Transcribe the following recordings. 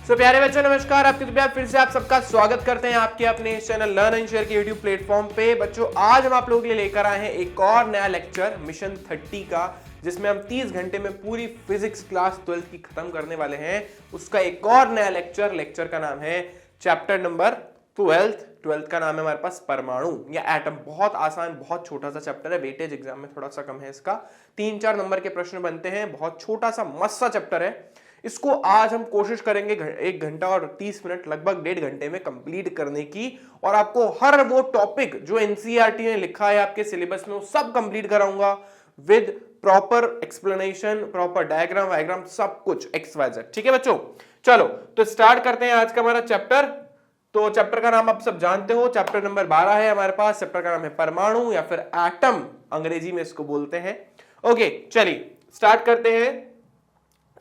प्यारे बच्चों नमस्कार, आपके तो फिर से आप सबका स्वागत करते हैं आपके अपने चैनल लर्न एंड शेयर के यूट्यूब प्लेटफॉर्म पे। बच्चों आज हम आप लोगों के लिए लेकर आए हैं एक और नया लेक्चर मिशन 30 का, जिसमें हम 30 घंटे में पूरी फिजिक्स क्लास 12th की खत्म करने वाले हैं। उसका एक और नया लेक्चर का नाम है चैप्टर नंबर 12th का नाम है हमारे पास परमाणु या एटम। बहुत आसान, बहुत छोटा सा चैप्टर है, वेटेज एग्जाम में थोड़ा सा कम है इसका, 3-4 नंबर के प्रश्न बनते हैं। बहुत छोटा सा मस्त सा चैप्टर है। इसको आज हम कोशिश करेंगे 1 घंटा और 30 मिनट, लगभग 1.5 घंटे में कंप्लीट करने की, और आपको हर वो टॉपिक जो एनसीईआरटी ने लिखा है आपके सिलेबस में वो सब कंप्लीट कराऊंगा with proper explanation, proper diagram, सब कुछ XYZ। ठीक है बच्चों, चलो तो स्टार्ट करते हैं आज का हमारा चैप्टर। तो चैप्टर का नाम आप सब जानते हो, चैप्टर नंबर 12 है हमारे पास। चैप्टर का नाम है परमाणु या फिर एटम, अंग्रेजी में इसको बोलते हैं। ओके चलिए स्टार्ट करते हैं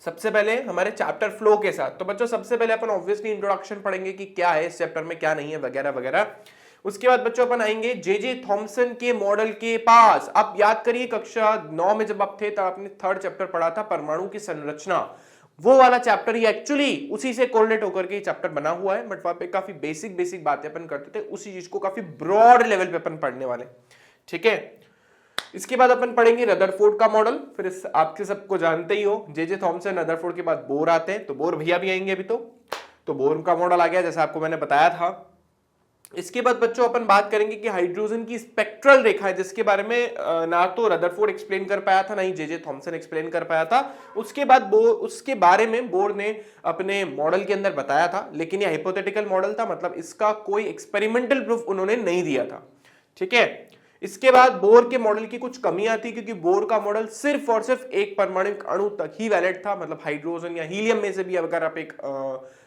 सबसे पहले हमारे चैप्टर फ्लो के साथ। तो बच्चों सबसे पहले अपन ऑब्वियसली इंट्रोडक्शन पढ़ेंगे कि क्या है इस चैप्टर में, क्या नहीं है, वगैरह वगैरह। उसके बाद बच्चों अपन आएंगे जे थॉमसन के मॉडल के पास। आप याद करिए कक्षा 9 में जब आप थे तब आपने 3rd चैप्टर पढ़ा था परमाणु की संरचना। वो वाला चैप्टर ही एक्चुअली उसी से कोरिलेट होकर के चैप्टर बना हुआ है, बट वहां पे काफी बेसिक बातें अपन करते थे, उसी चीज को काफी ब्रॉड लेवल पे अपन पढ़ने वाले। ठीक है, इसके बाद अपन पढ़ेंगे रदरफोर्ड का मॉडल। फिर आपके सबको जानते ही हो जे थॉमसन, रदरफोर्ड के बाद बोर आते हैं, तो बोर भैया भी आएंगे अभी। तो बोर का मॉडल आ गया जैसा आपको मैंने बताया था। इसके बाद बच्चों अपन बात करेंगे कि हाइड्रोजन की स्पेक्ट्रल रेखा है, जिसके बारे में ना तो रदरफोर्ड एक्सप्लेन कर पाया था, ना ही जे थॉमसन एक्सप्लेन कर पाया था। उसके बाद उसके बारे में बोर ने अपने मॉडल के अंदर बताया था, लेकिन यह हाइपोथेटिकल मॉडल था, मतलब इसका कोई एक्सपेरिमेंटल प्रूफ उन्होंने नहीं दिया था। ठीक है, इसके बाद बोर के मॉडल की कुछ कमियां थी, क्योंकि बोर का मॉडल सिर्फ और सिर्फ एक परमाणु अणु तक ही वैलिड था, मतलब हाइड्रोजन या हीलियम में से भी अगर आप एक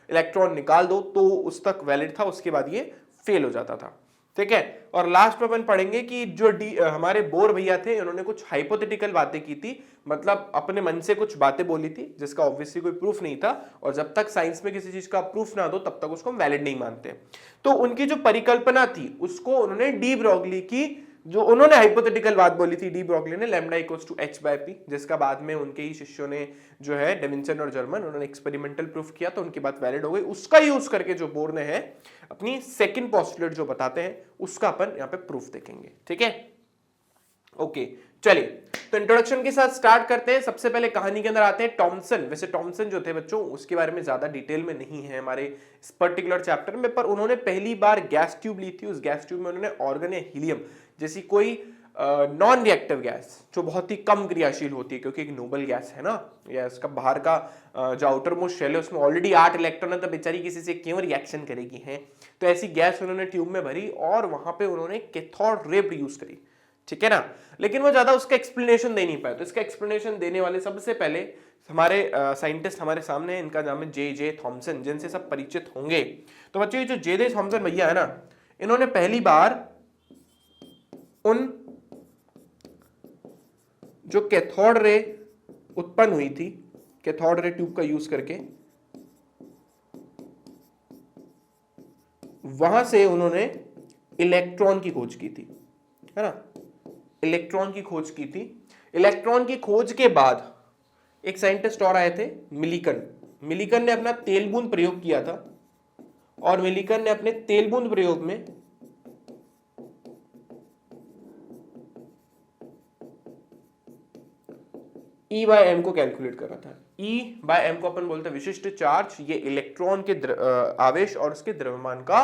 इलेक्ट्रॉन निकाल दो तो उस तक वैलिड था, उसके बाद ये फेल हो जाता था। ठीक है, और लास्ट में अपन पढ़ेंगे कि जो हमारे बोर भैया थे उन्होंने कुछ हाइपोथेटिकल बातें की थी, मतलब अपने मन से कुछ बातें बोली थी जिसका ऑब्वियसली कोई प्रूफ नहीं था, और जब तक साइंस में किसी चीज का प्रूफ ना दो तब तक उसको हम वैलिड नहीं मानते। तो उनकी जो परिकल्पना थी उसको उन्होंने डी ब्रोगली की, जो उन्होंने हाइपोथेटिकल बात बोली थी डी ब्रोगली ने, लैम्डा इक्वल्स टू h/p, जिसका बाद में उनके ही शिष्यों ने जो है डेविंसन और जर्मन, उन्होंने एक्सपेरिमेंटल प्रूफ किया, तो उनकी बात वैलिड हो गई। उसका यूज करके जो बोर ने है अपनी सेकंड पोस्टुलेट जो बताते हैं उसका अपन यहाँ पे प्रूफ देखेंगे। ठीक है, ओके चलिए तो इंट्रोडक्शन के साथ स्टार्ट करते हैं। सबसे पहले कहानी के अंदर आते हैं टॉमसन। वैसे टॉमसन जो थे बच्चों उसके बारे में ज्यादा डिटेल में नहीं है हमारे इस पर्टिकुलर चैप्टर में, पर उन्होंने पहली बार गैस ट्यूब ली थी। उस गैस ट्यूब में उन्होंने ऑर्गन या हीलियम जैसी कोई नॉन रिएक्टिव गैस जो बहुत ही कम क्रियाशील होती है, क्योंकि एक नोबल गैस है ना, या इसका बाहर का जो आउटर मोस्ट शेल है उसमें ऑलरेडी 8 इलेक्ट्रॉन है, तो बेचारी किसी से क्यों रिएक्शन करेगी है। तो ऐसी गैस उन्होंने ट्यूब में भरी और वहां पे उन्होंने कैथोड रे यूज करी। ठीक है ना, लेकिन वो ज्यादा उसका एक्सप्लेनेशन दे नहीं पाए। तो इसका एक्सप्लेनेशन देने वाले सबसे पहले हमारे साइंटिस्ट हमारे सामने, इनका नाम है जे थॉमसन, जिनसे सब परिचित होंगे। तो बच्चों ये जो जे थॉमसन भैया है ना, इन्होंने पहली बार उन जो कैथोड रे उत्पन्न हुई थी, कैथोड रे ट्यूब का यूज करके, वहां से उन्होंने इलेक्ट्रॉन की खोज की थी, है ना, इलेक्ट्रॉन की खोज की थी। इलेक्ट्रॉन की खोज के बाद एक साइंटिस्ट और आए थे, मिलिकन ने अपना तेल बूंद प्रयोग किया था, और मिलिकन ने अपने तेल बूंद प्रयोग में E/m को कैलकुलेट करा था। E/m को अपन बोलते हैं विशिष्ट चार्ज, ये इलेक्ट्रॉन के आवेश और उसके द्रव्यमान का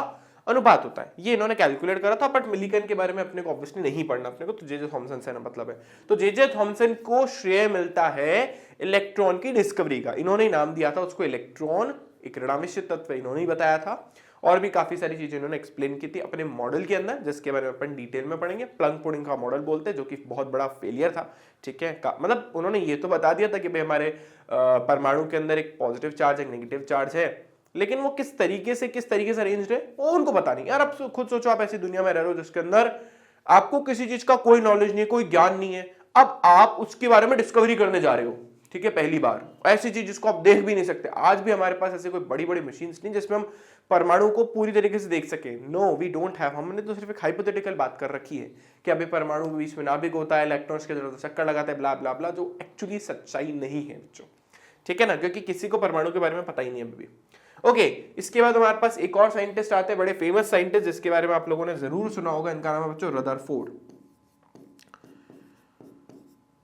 अनुपात होता है, ये इन्होंने कैलकुलेट करा था। बट मिलिकन के बारे में अपने को ऑब्वियसली नहीं पढ़ना अपने को, तो जे थॉमसन से ना मतलब है। तो जे थॉमसन को श्रेय मिलता है इलेक्ट्रॉन की डिस्कवरी का। इन्होंने नाम दिया था उसको इलेक्ट्रॉन, एक ऋणावेशित तत्व इन्होंने ही बताया था, और भी काफी सारी चीजें इन्होंने एक्सप्लेन की थी अपने मॉडल के अंदर, जिसके बारे में अपन डिटेल में पढ़ेंगे। प्लंक पुडिंग का मॉडल बोलते हैं, जो कि बहुत बड़ा फेलियर था। ठीक है, मतलब उन्होंने ये तो बता दिया था कि भाई हमारे परमाणु के अंदर एक पॉजिटिव चार्ज, एक नेगेटिव चार्ज है, लेकिन वो किस तरीके से अरेंज्ड है वो उनको पता नहीं। यार आप खुद सोचो, आप ऐसी दुनिया में रह रहे हो जिसके अंदर आपको किसी चीज का कोई नॉलेज नहीं है, कोई ज्ञान नहीं है, अब आप उसके बारे में डिस्कवरी करने जा रहे हो। ठीक है, पहली बार ऐसी चीज जिसको आप देख भी नहीं सकते। आज भी हमारे पास ऐसे कोई बड़ी बड़ी मशीन्स नहीं जिसमें हम परमाणु को पूरी तरीके से देख सके। No we don't have. हमने तो सिर्फ एक हाइपोथेटिकल बात कर रखी है कि अभी परमाणु के बीच में नाभिक होता है, इलेक्ट्रॉन्स के जरूरत चक्कर लगाता है, ब्ला ब्ला ब्ला, जो एक्चुअली सच्चाई नहीं है बच्चों। ठीक है ना, क्योंकि किसी को परमाणु के बारे में पता ही नहीं है अभी भी। ओके, इसके बाद हमारे पास एक और साइंटिस्ट आते हैं, बड़े फेमस साइंटिस्ट जिसके बारे में आप लोगों ने जरूर सुना होगा, इनका नाम है बच्चों रदरफोर्ड।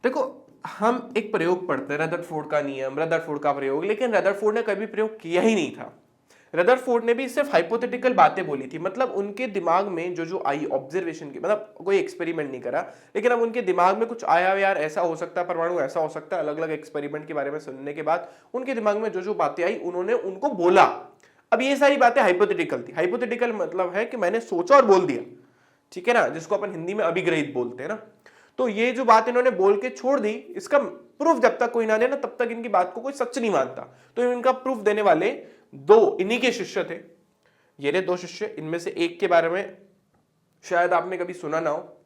देखो, हम एक प्रयोग पढ़ते हैं रदरफोर्ड का नियम, रदरफोर्ड का प्रयोग, लेकिन रदरफोर्ड ने कभी प्रयोग किया ही नहीं था। रदरफोर्ड ने भी सिर्फ हाइपोथेटिकल बातें बोली थी, मतलब उनके दिमाग में जो आई ऑब्जर्वेशन की, मतलब कोई एक्सपेरिमेंट नहीं करा, लेकिन अब उनके दिमाग में कुछ आया, यार ऐसा हो सकता है, परमाणु ऐसा हो सकता है, अलग अलग एक्सपेरिमेंट के बारे में सुनने के बाद उनके दिमाग में जो बातें आई उन्होंने उनको बोला। अब ये सारी बातें हाइपोथेटिकल थी। हाइपोथेटिकल मतलब है कि मैंने सोचा और बोल दिया, ठीक है ना, जिसको अपन हिंदी में अभिग्रहित बोलते हैं ना। तो ये जो बात इन्होंने बोल के छोड़ दी, इसका प्रूफ जब तक कोई ना दे ना तब तक इनकी बात को कोई सच नहीं मानता। तो इनका प्रूफ देने वाले दो इन्हीं के शिष्य थे, ये रहे दो शिष्य। इनमें से एक के बारे में शायद आपने कभी सुना ना हो,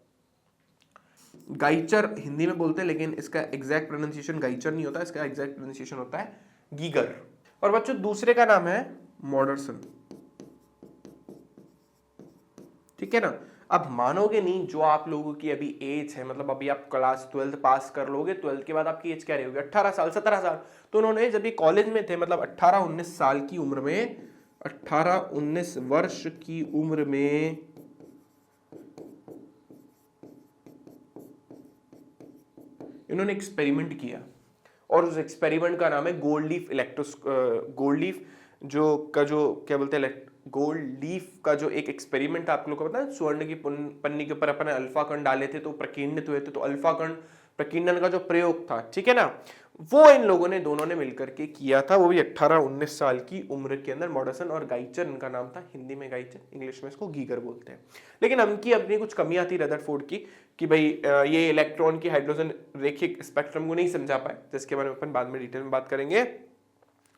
गाइचर हिंदी में बोलते हैं, लेकिन इसका एग्जैक्ट प्रोनाउंसिएशन गाइचर नहीं होता, इसका एग्जैक्ट प्रोनाउंसिएशन होता है गीगर। और बच्चों दूसरे का नाम है मॉडरसन, ठीक है ना। अब मानोगे नहीं, जो आप लोगों की अभी एज है, मतलब अभी आप क्लास 12 पास कर लोगे, 12 के बाद आपकी एज क्या रहेगी, 18 साल 17 साल। तो उन्होंने जब ये कॉलेज में थे, मतलब 18-19 साल की उम्र में, 18-19 वर्ष की उम्र में इन्होंने एक्सपेरिमेंट किया, और उस एक्सपेरिमेंट का नाम है गोल्ड लीफ जो क्या बोलते हैं, गोल्ड लीफ का जो एक एक्सपेरिमेंट आप लोगों को पता है, स्वर्ण की पन्नी के ऊपर अपन अल्फा कण डाले थे तो प्रकीर्णित हुए थे, तो अल्फा कण प्रकीर्णन का जो प्रयोग था, ठीक है ना, वो इन लोगों ने दोनों ने मिलकर के किया था, वो भी 18-19 साल की उम्र के अंदर। मॉडरसन और गाइचर इनका नाम था, हिंदी में गाइचर, इंग्लिश में इसको गीगर बोलते हैं। लेकिन उनकी अपनी कुछ कमियां थी रदरफोर्ड की, कि भाई ये इलेक्ट्रॉन की हाइड्रोजन रेखिक स्पेक्ट्रम को नहीं समझा पाए, जिसके बारे में अपन बाद में डिटेल में बात करेंगे।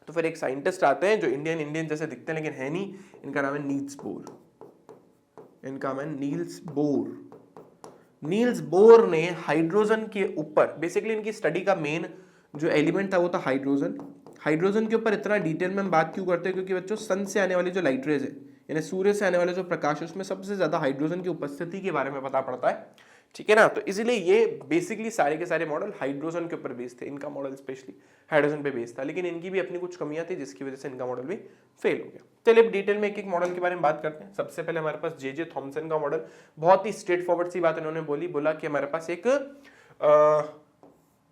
तो फिर एक साइंटिस्ट आते हैं जो इंडियन जैसे दिखते हैं लेकिन है नहीं, इनका नाम है नील्स बोर। इनका नाम है नील्स बोर। नील्स बोर ने हाइड्रोजन के ऊपर, बेसिकली इनकी स्टडी का मेन जो एलिमेंट था वो था हाइड्रोजन। हाइड्रोजन के ऊपर इतना डिटेल में हम बात क्यों करते हैं, क्योंकि बच्चों सन से आने वाली जो लाइट रेज है, यानी सूर्य से आने वाले जो प्रकाश है, उसमें सबसे ज्यादा हाइड्रोजन की उपस्थिति के बारे में पता पड़ता है, ठीक है ना। तो इसीलिए ये बेसिकली सारे के सारे मॉडल हाइड्रोजन के ऊपर बेस्ड थे, इनका मॉडल स्पेशली हाइड्रोजन पे बेस्ड था, लेकिन इनकी भी अपनी कुछ कमियां थी जिसकी वजह से इनका मॉडल भी फेल हो गया। चलिए डिटेल में एक एक मॉडल के बारे में बात करते हैं। सबसे पहले हमारे पास जे थॉमसन का मॉडल, बहुत ही स्ट्रेट फॉरवर्ड सी बात इन्होंने बोला कि हमारे पास एक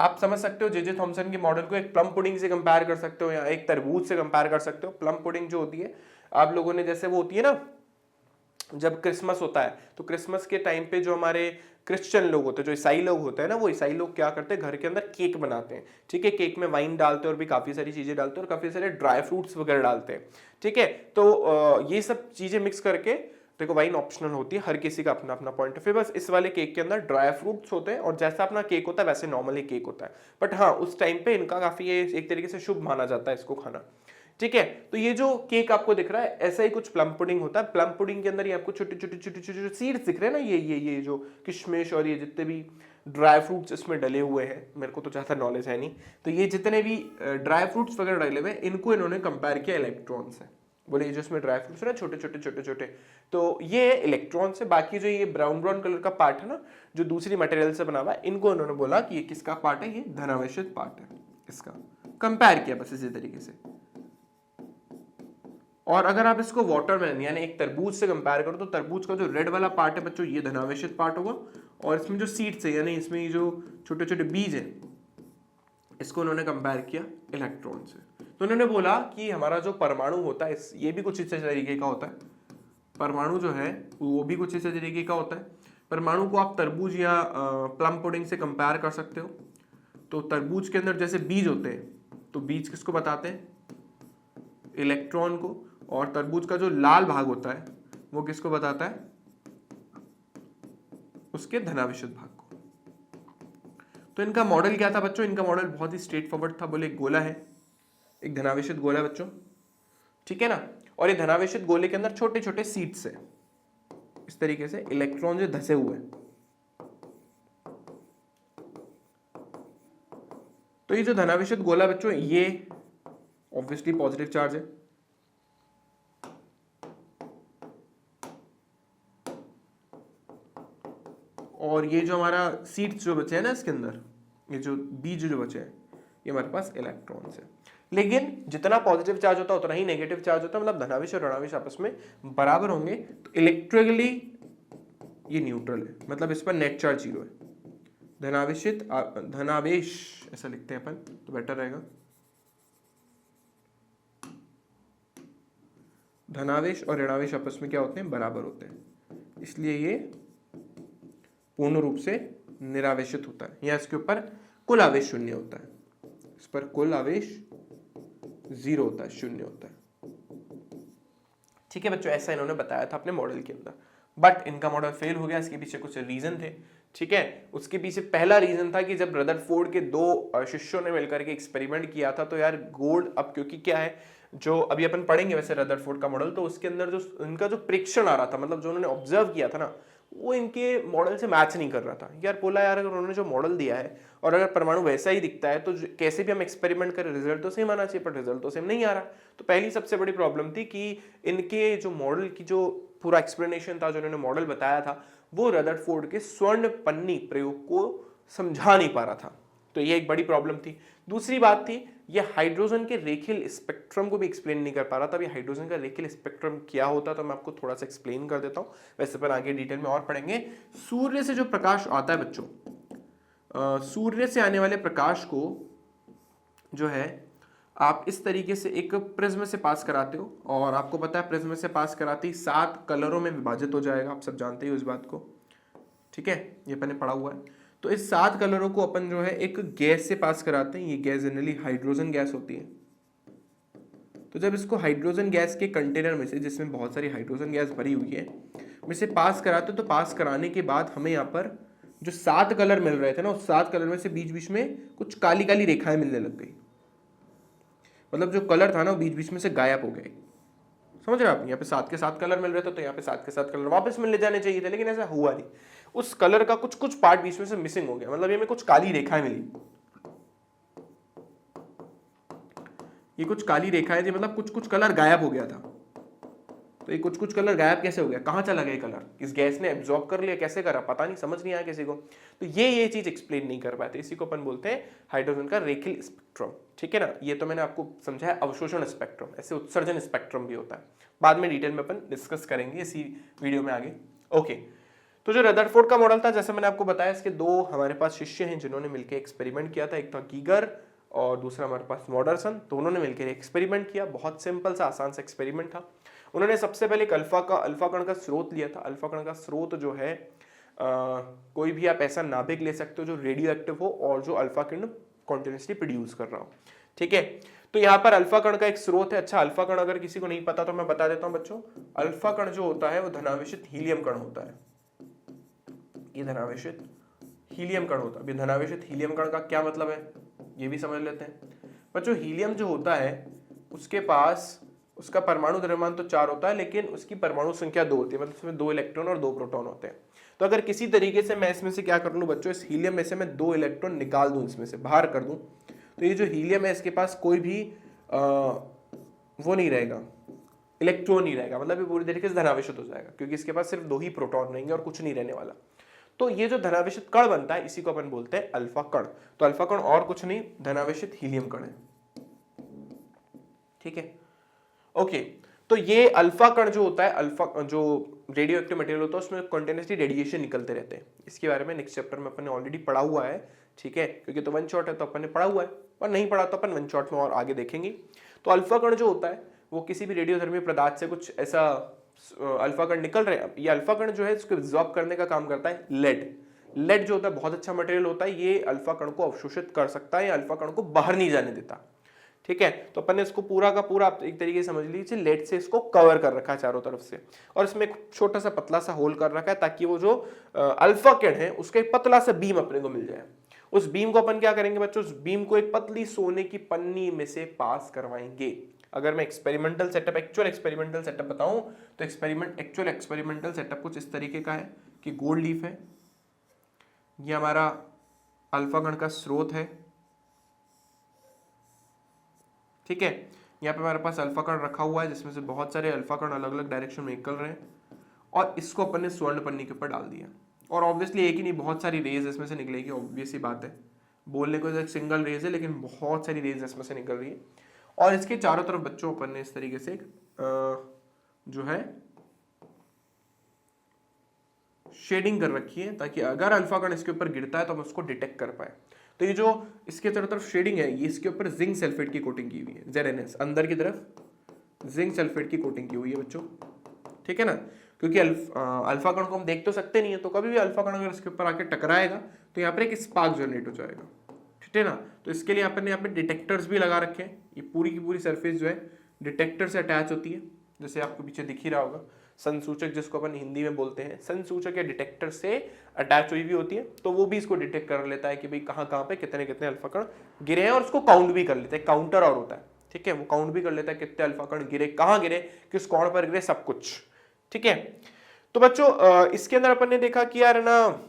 आप समझ सकते हो जे थॉमसन के मॉडल को एक प्लम पुडिंग से कंपेयर कर सकते हो या एक तरबूज से कंपेयर कर सकते हो। प्लम पुडिंग जो होती है आप लोगों ने, जैसे वो होती है ना, जब क्रिसमस होता है तो क्रिसमस के टाइम पे जो हमारे क्रिश्चियन लोग होते हैं, जो ईसाई लोग होते हैं ना, वो ईसाई लोग क्या करते हैं, घर के अंदर केक बनाते हैं, ठीक है। केक में वाइन डालते हैं और भी काफी सारी चीजें डालते हैं और काफी सारे ड्राई फ्रूट्स वगैरह डालते हैं, ठीक है। तो ये सब चीजें मिक्स करके, देखो वाइन ऑप्शनल होती है, हर किसी का अपना अपना पॉइंट ऑफ व्यू। बस इस वाले केक के अंदर ड्राई फ्रूट्स होते हैं और जैसा अपना केक होता है वैसे नॉर्मली केक होता है, बट हाँ उस टाइम पे इनका काफी एक तरीके से शुभ माना जाता है इसको खाना, ठीक है। तो ये जो केक आपको दिख रहा है ऐसा ही कुछ प्लम पुडिंग होता है। प्लम पुडिंग के अंदर ये आपको छोटे छोटे सीड्स दिख रहे हैं ना, ये जो किशमिश और ये जितने भी ड्राई फ्रूट्स इसमें डले हुए हैं, मेरे को तो ज्यादा नॉलेज है नहीं, तो ये जितने भी ड्राई फ्रूट्स वगैरह डले हुए हैं इनको इन्होंने कंपेयर किया इलेक्ट्रॉन से। बोले ये जो इसमें ड्राई फ्रूट्स है ना छोटे छोटे, तो ये इलेक्ट्रॉन से। बाकी जो ये ब्राउन कलर का पार्ट है ना, जो दूसरी मटेरियल से बना हुआ है, इनको इन्होंने बोला कि ये किसका पार्ट है, ये धनावेशित पार्ट है, इसका कंपेयर किया बस इसी तरीके से। और अगर आप इसको वाटरमेलन यानी एक तरबूज से कंपेयर करो तो तरबूज का जो रेड वाला पार्ट है बच्चों, ये धनावेशित पार्ट होगा, और इसमें जो सीड्स है यानी इसमें जो छोटे छोटे बीज है, इसको उन्होंने कंपेयर किया इलेक्ट्रॉन से। तो उन्होंने बोला कि हमारा जो परमाणु होता है ये भी कुछ इस तरीके का होता है, परमाणु जो है वो भी कुछ इस तरीके का होता है। परमाणु को आप तरबूज या प्लम पुडिंग से कंपेयर कर सकते हो। तो तरबूज के अंदर जैसे बीज होते हैं, तो बीज किसको बताते हैं, इलेक्ट्रॉन को, और तरबूज का जो लाल भाग होता है वो किसको बताता है, उसके धनावेशित भाग को। तो इनका मॉडल क्या था बच्चों, इनका मॉडल बहुत ही स्ट्रेट फॉरवर्ड था। बोले एक गोला है, एक धनावेशित गोला है बच्चों, ठीक है ना, और ये धनावेशित गोले के अंदर छोटे छोटे सीड्स है, इस तरीके से इलेक्ट्रॉन जो धसे हुए हैं। तो ये जो धनावेशित गोला बच्चों, ये ऑब्वियसली पॉजिटिव चार्ज है, और ये जो हमारा सीड्स जो बचे हैं ना इसके अंदर, ये जो बीज जो बचे हैं, ये हमारे पास इलेक्ट्रॉन्स है। लेकिन जितना पॉजिटिव चार्ज होता है उतना ही नेगेटिव चार्ज होता है, मतलब धनावेश और ऋणावेश आपस में बराबर होंगे, तो इलेक्ट्रिकली ये न्यूट्रल है, मतलब इस पर नेट चार्ज 0 है। धनावेश ऐसा लिखते हैं अपन तो बेटर रहेगा, धनावेश और ऋणावेश आपस में क्या होते हैं, बराबर होते हैं, इसलिए ये पूर्ण रूप से निरावेशित होता है, या इसके ऊपर कुल आवेश शून्य होता है, इस पर कुल आवेश 0 होता है, शून्य होता है। ठीक है बच्चों, ऐसा इन्होंने बताया था अपने मॉडल के अंदर, बट इनका मॉडल फेल हो गया। इसके पीछे कुछ रीजन थे। ठीक है, उसके पीछे पहला रीजन था कि जब रदरफोर्ड के 2 शिष्यों ने मिलकर के एक्सपेरिमेंट किया था, तो यार गोल्ड, अब क्योंकि क्या है, जो अभी अपन पढ़ेंगे वैसे रदरफोर्ड का मॉडल, तो उसके अंदर जो इनका जो प्रेक्षण आ रहा था, मतलब जो उन्होंने ऑब्जर्व किया था ना, वो इनके मॉडल से मैच नहीं कर रहा था। यार बोला यार, अगर उन्होंने जो मॉडल दिया है और अगर परमाणु वैसा ही दिखता है तो कैसे भी हम एक्सपेरिमेंट करें रिजल्ट तो सेम आना चाहिए, पर रिजल्ट तो सेम नहीं आ रहा। तो पहली सबसे बड़ी प्रॉब्लम थी कि इनके जो मॉडल की जो पूरा एक्सप्लेनेशन था, जो इन्होंने मॉडल बताया था, वो रदरफोर्ड के स्वर्ण पन्नी प्रयोग को समझा नहीं पा रहा था। तो ये एक बड़ी प्रॉब्लम थी। दूसरी बात थी, ये हाइड्रोजन के रेखीय स्पेक्ट्रम को भी एक्सप्लेन नहीं कर पा रहा था। अभी हाइड्रोजन का रेखीय स्पेक्ट्रम क्या होता है तो मैं आपको थोड़ा सा एक्सप्लेन कर देता हूँ, वैसे पर आगे डिटेल में और पढ़ेंगे। सूर्य से जो प्रकाश आता है बच्चों, सूर्य से आने वाले प्रकाश को जो है आप इस तरीके से एक प्रिज्म से पास कराते हो, और आपको पता है प्रिज्म से पास कराते ही 7 कलरों में विभाजित हो जाएगा, आप सब जानते हो इस बात को। ठीक है, ये मैंने पढ़ा हुआ है। तो इस 7 कलरों को अपन जो है एक गैस से पास कराते हैं। ये गैस जनरली हाइड्रोजन गैस होती है। तो जब इसको हाइड्रोजन गैस के कंटेनर में से, जिसमें बहुत सारी हाइड्रोजन गैस भरी हुई है, में से पास कराते, तो पास कराने के बाद हमें यहाँ पर जो 7 कलर मिल रहे थे ना, उस 7 कलर में से बीच बीच में कुछ काली काली रेखाएं मिलने लग गई। मतलब जो कलर था ना, वो बीच बीच में से गायब हो गए। समझ रहे हो आप? यहाँ पे 7 के 7 कलर मिल रहे थे, तो यहाँ पे 7 के 7 कलर वापस मिलने जाने चाहिए थे, लेकिन ऐसा हुआ नहीं। उस कलर का कुछ कुछ पार्ट बीच में से मिसिंग हो गया, मतलब ये में कुछ काली रेखाएं मिली। ये कुछ काली रेखाएं थी, मतलब कुछ कुछ कलर गायब हो गया था। तो ये कुछ कुछ कलर गायब कैसे हो गया, कहां चला गया कलर? इस गैस ने एब्जॉर्ब कर लिया, कैसे करा पता नहीं, समझ नहीं आया किसी को। तो ये चीज एक्सप्लेन नहीं कर पाते, इसी को अपन बोलते हैं हाइड्रोजन का रेखीय स्पेक्ट्रम। ठीक है ना, ये तो मैंने आपको समझाया अवशोषण स्पेक्ट्रम, ऐसे उत्सर्जन स्पेक्ट्रम भी होता है। बाद में डिटेल में अपन डिस्कस करेंगे इसी वीडियो में आगे। ओके, तो जो रदरफोर्ड का मॉडल था, जैसे मैंने आपको बताया, इसके 2 हमारे पास शिष्य हैं जिन्होंने मिलकर एक्सपेरिमेंट किया था। एक था गीगर और दूसरा हमारे पास मॉडरसन। दोनों ने मिलकर एक्सपेरिमेंट किया, बहुत सिंपल सा आसान सा एक्सपेरिमेंट था। उन्होंने सबसे पहले एक अल्फा कण का स्रोत लिया था। अल्फा कण का स्रोत जो है कोई भी आप ऐसा नाभिक ले सकते हो जो रेडियो एक्टिव हो और जो अल्फा कण कॉन्टिन्यूसली प्रोड्यूस कर रहा हो। ठीक है, तो यहाँ पर अल्फा कण का एक स्रोत है। अच्छा, अल्फा कण अगर किसी को नहीं पता तो मैं बता देता हूँ बच्चों। अल्फा कण जो होता है वो धनावेशित हीलियम कण होता है। ये धनावेशित हीलियम कण होता है। अभी धनावेशित हीलियम कण का क्या मतलब है ये भी समझ लेते हैं बच्चों। हीलियम जो होता है उसके पास उसका परमाणु द्रव्यमान तो 4 होता है, लेकिन उसकी परमाणु संख्या 2 होती है, मतलब उसमें 2 इलेक्ट्रॉन और 2 प्रोटॉन होते हैं। तो अगर किसी तरीके से मैं इसमें से क्या कर लूं बच्चों, इस हीलियम में से मैं 2 इलेक्ट्रॉन निकाल दूं, इसमें से बाहर कर दूं, तो ये जो हीलियम है इसके पास कोई भी वो नहीं रहेगा, इलेक्ट्रॉन नहीं रहेगा, मतलब ये पूरी तरीके से धनावेशित हो जाएगा, क्योंकि इसके पास सिर्फ 2 ही प्रोटॉन रहेंगे और कुछ नहीं रहने वाला। तो ये जो धनावेशित कण बनता है इसी को अपन बोलते हैं अल्फा कण। तो अल्फा कण और कुछ नहीं, धनावेशित हीलियम कण है। ठीक है, ओके। तो ये अल्फा कण जो होता है, अल्फा जो रेडियो एक्टिव मटेरियल होता है, उसमें कंटिन्यूसली रेडिएशन निकलते रहते हैं। इसके बारे में नेक्स्ट चैप्टर में अपन ने ऑलरेडी पढ़ा हुआ है। ठीक है, क्योंकि तो वन शॉट है तो अपन ने पढ़ा हुआ है, और नहीं पढ़ा तो अपन वन शॉट में और आगे देखेंगे। तो अल्फा कण जो होता है वो किसी भी रेडियोधर्मी पदार्थ से कुछ ऐसा अल्फा कण निकल रहे हैं। ये अल्फा कण जो है इसको एब्जॉर्ब करने का काम करता है लेड जो होता है बहुत अच्छा मटेरियल होता है, ये अल्फा कण को अवशोषित कर सकता है, अल्फा कण को बाहर नहीं जाने देता। ठीक है, तो अपन ने इसको पूरा का पूरा एक तरीके से समझ लीजिए लेड से इसको कवर कर रखा है चारों तरफ से, और इसमें एक छोटा सा पतला सा होल कर रखा है ताकि वो जो अल्फा कण है उसका एक पतला सा बीम अपने को मिल जाए। उस बीम को अपन क्या करेंगे बच्चों, उस बीम को एक पतली सोने की पन्नी में से पास करवाएंगे। अगर मैं experimental setup, actual experimental setup बताऊं तो एक्चुअल एक्सपेरिमेंटल सेटअप कुछ इस तरीके का है कि गोल्ड लीफ है, ये हमारा अल्फा कण का स्रोत है। ठीक है, यहाँ पे हमारे पास अल्फा कण रखा हुआ है जिसमें से बहुत सारे अल्फा कण अलग अलग डायरेक्शन में निकल रहे हैं, और इसको अपन ने स्वर्ण पन्नी के ऊपर डाल दिया। और ऑब्वियसली एक ही नहीं, बहुत सारी रेज इसमें से निकलेगी, ऑब्वियस ही बात है। बोलने को एक सिंगल रेज है लेकिन बहुत सारी रेज इसमें से निकल रही है। और इसके चारों तरफ बच्चों अपन ने इस तरीके से जो है शेडिंग कर रखी है ताकि अगर अल्फा कण इसके ऊपर गिरता है तो हम उसको डिटेक्ट कर पाए। तो ये जो इसके चारों तरफ शेडिंग है ये इसके ऊपर जिंक सल्फेट की कोटिंग की हुई है, ZnS अंदर की तरफ जिंक सल्फेट की कोटिंग की हुई है बच्चों, ठीक है ना। क्योंकि अल्फा कण को हम देख तो सकते नहीं है, तो कभी भी अल्फा कण अगर इसके ऊपर आके टकराएगा तो यहाँ पर एक स्पार्क जनरेट हो जाएगा, ठीक है ना। तो इसके लिए अपन ने यहाँ पे डिटेक्टर्स भी लगा रखे हैं। ये पूरी की पूरी सरफेस जो है डिटेक्टर से अटैच होती है, जैसे आपको पीछे दिख ही रहा होगा, संसूचक जिसको अपन हिंदी में बोलते हैं, संसूचक या डिटेक्टर से अटैच हुई भी होती है। तो वो भी इसको डिटेक्ट कर लेता है कि भाई कहाँ कहाँ पे कितने कितने अल्फा कण गिरे हैं, और उसको काउंट भी कर लेता है, काउंटर और होता है, ठीक है। वो काउंट भी कर लेता है कितने अल्फा कण गिरे, कहाँ गिरे, किस कोण पर गिरे, सब कुछ, ठीक है। तो बच्चों इसके अंदर अपन ने देखा कि यार ना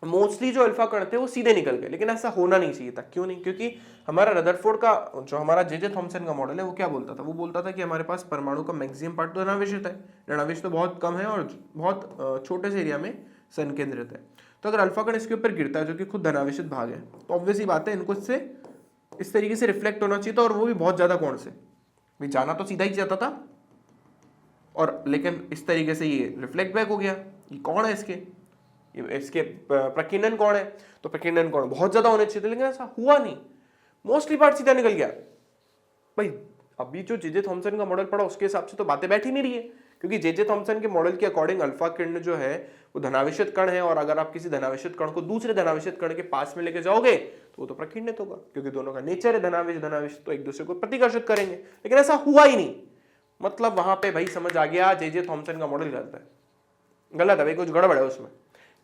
मोस्टली जो अल्फा कण थे वो सीधे निकल गए, लेकिन ऐसा होना नहीं चाहिए था। क्यों नहीं? क्योंकि हमारा रदरफोर्ड का जो हमारा जे थॉमसन का मॉडल है वो क्या बोलता था, वो बोलता था कि हमारे पास परमाणु का मैक्सिमम पार्ट तो धनावेशित है, ऋणावेश तो बहुत कम है और बहुत छोटे से एरिया में संकेंद्रित है। तो अगर अल्फा कण इसके ऊपर गिरता है जो कि खुद धनावेशित भाग है, तो ऑब्वियस ही बात है इनको इससे इस तरीके से रिफ्लेक्ट होना चाहिए था, और वो भी बहुत ज्यादा कोण से। भाई जाना तो सीधा ही जाता था, और लेकिन इस तरीके से ये रिफ्लेक्ट बैक हो गया। ये कौन है इसके प्रकीर्णन कौन है, तो प्रकीर्णन कौन बहुत ज्यादा होने चाहिए थे, लेकिन ऐसा हुआ नहीं, मोस्टली पार्ट सीधा निकल गया। भाई अभी जो जे थॉमसन का मॉडल पढ़ा उसके हिसाब से तो बातें बैठ ही नहीं रही है, क्योंकि जे थॉमसन के मॉडल के अकॉर्डिंग अल्फा किरण जो है वो धनावेशित कण है, और अगर आप किसी धनावेशित कण को दूसरे धनावेशित कण के पास में लेके जाओगे तो वो तो प्रकीर्णित होगा, क्योंकि दोनों का नेचर है धनावेश धनावेश, तो एक दूसरे को प्रतिकर्षित करेंगे। लेकिन ऐसा हुआ ही नहीं, मतलब वहां पे भाई समझ आ गया जे थॉमसन का मॉडल गलत है, गलत है भाई, कुछ गड़बड़ है उसमें,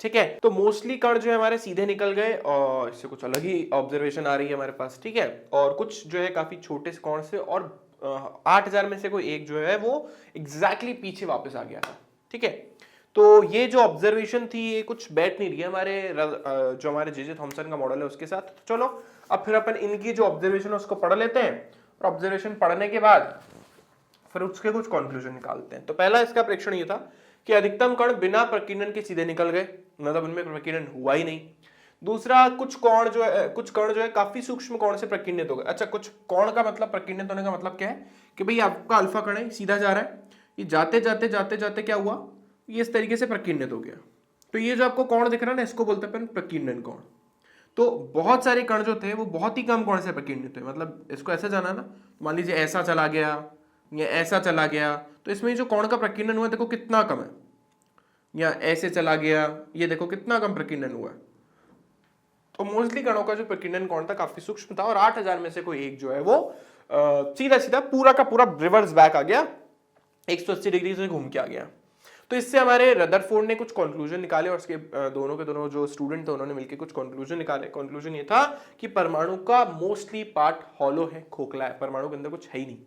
ठीक है। तो मोस्टली कण जो है हमारे सीधे निकल गए, और इससे कुछ अलग ही ऑब्जर्वेशन आ रही है हमारे पास, ठीक है। और कुछ जो है काफी छोटे से कण से, और 8000 में से कोई एक जो है वो एग्जैक्टली पीछे वापस आ गया था, ठीक है। तो ये जो ऑब्जर्वेशन थी ये कुछ बैठ नहीं रही है हमारे जो हमारे जे थॉमसन का मॉडल है उसके साथ। तो चलो अब फिर अपन इनकी जो ऑब्जर्वेशन है उसको पढ़ लेते हैं, और ऑब्जर्वेशन पढ़ने के बाद फिर उसके कुछ कंक्लूजन निकालते हैं। तो पहला इसका प्रेक्षण ये था कि अधिकतम कण बिना प्रकीर्णन के सीधे निकल गए, मतलब उनमें प्रकीर्णन हुआ ही नहीं। दूसरा, कुछ कण जो है काफी सूक्ष्म कोण से प्रकीर्णित हो गए। अच्छा, कुछ कोण का मतलब प्रकीर्णित होने का मतलब क्या है कि भाई आपका अल्फा कण है सीधा जा रहा है, ये जाते जाते जाते जाते क्या हुआ, ये इस तरीके से प्रकीर्णित हो गया। तो ये जो आपको कोण दिख रहा है ना, इसको बोलते हैं प्रकीर्णन कोण। तो बहुत सारे कण जो थे वो बहुत ही कम कोण से प्रकीर्णित हुए, मतलब इसको ऐसा जाना ना, मान लीजिए ऐसा चला गया या ऐसा चला गया, तो इसमें जो कोण का प्रकीर्णन हुआ देखो कितना कम है, या ऐसे चला गया, ये देखो कितना कम प्रकीर्णन हुआ है। तो मोस्टली कणों का जो प्रकीर्णन कोण था काफी सूक्ष्म था, और 8000 में से कोई एक जो है वो सीधा सीधा पूरा का पूरा रिवर्स बैक आ गया, 180 डिग्री से घूम के आ गया। तो इससे हमारे रदरफोर्ड ने कुछ कंक्लूजन निकाले, और उसके दोनों के दोनों जो स्टूडेंट थे उन्होंने मिलकर कुछ कंक्लूजन निकाले। कंक्लूजन ये था कि परमाणु का मोस्टली पार्ट हॉलो है, खोखला है, परमाणु के अंदर कुछ है ही नहीं।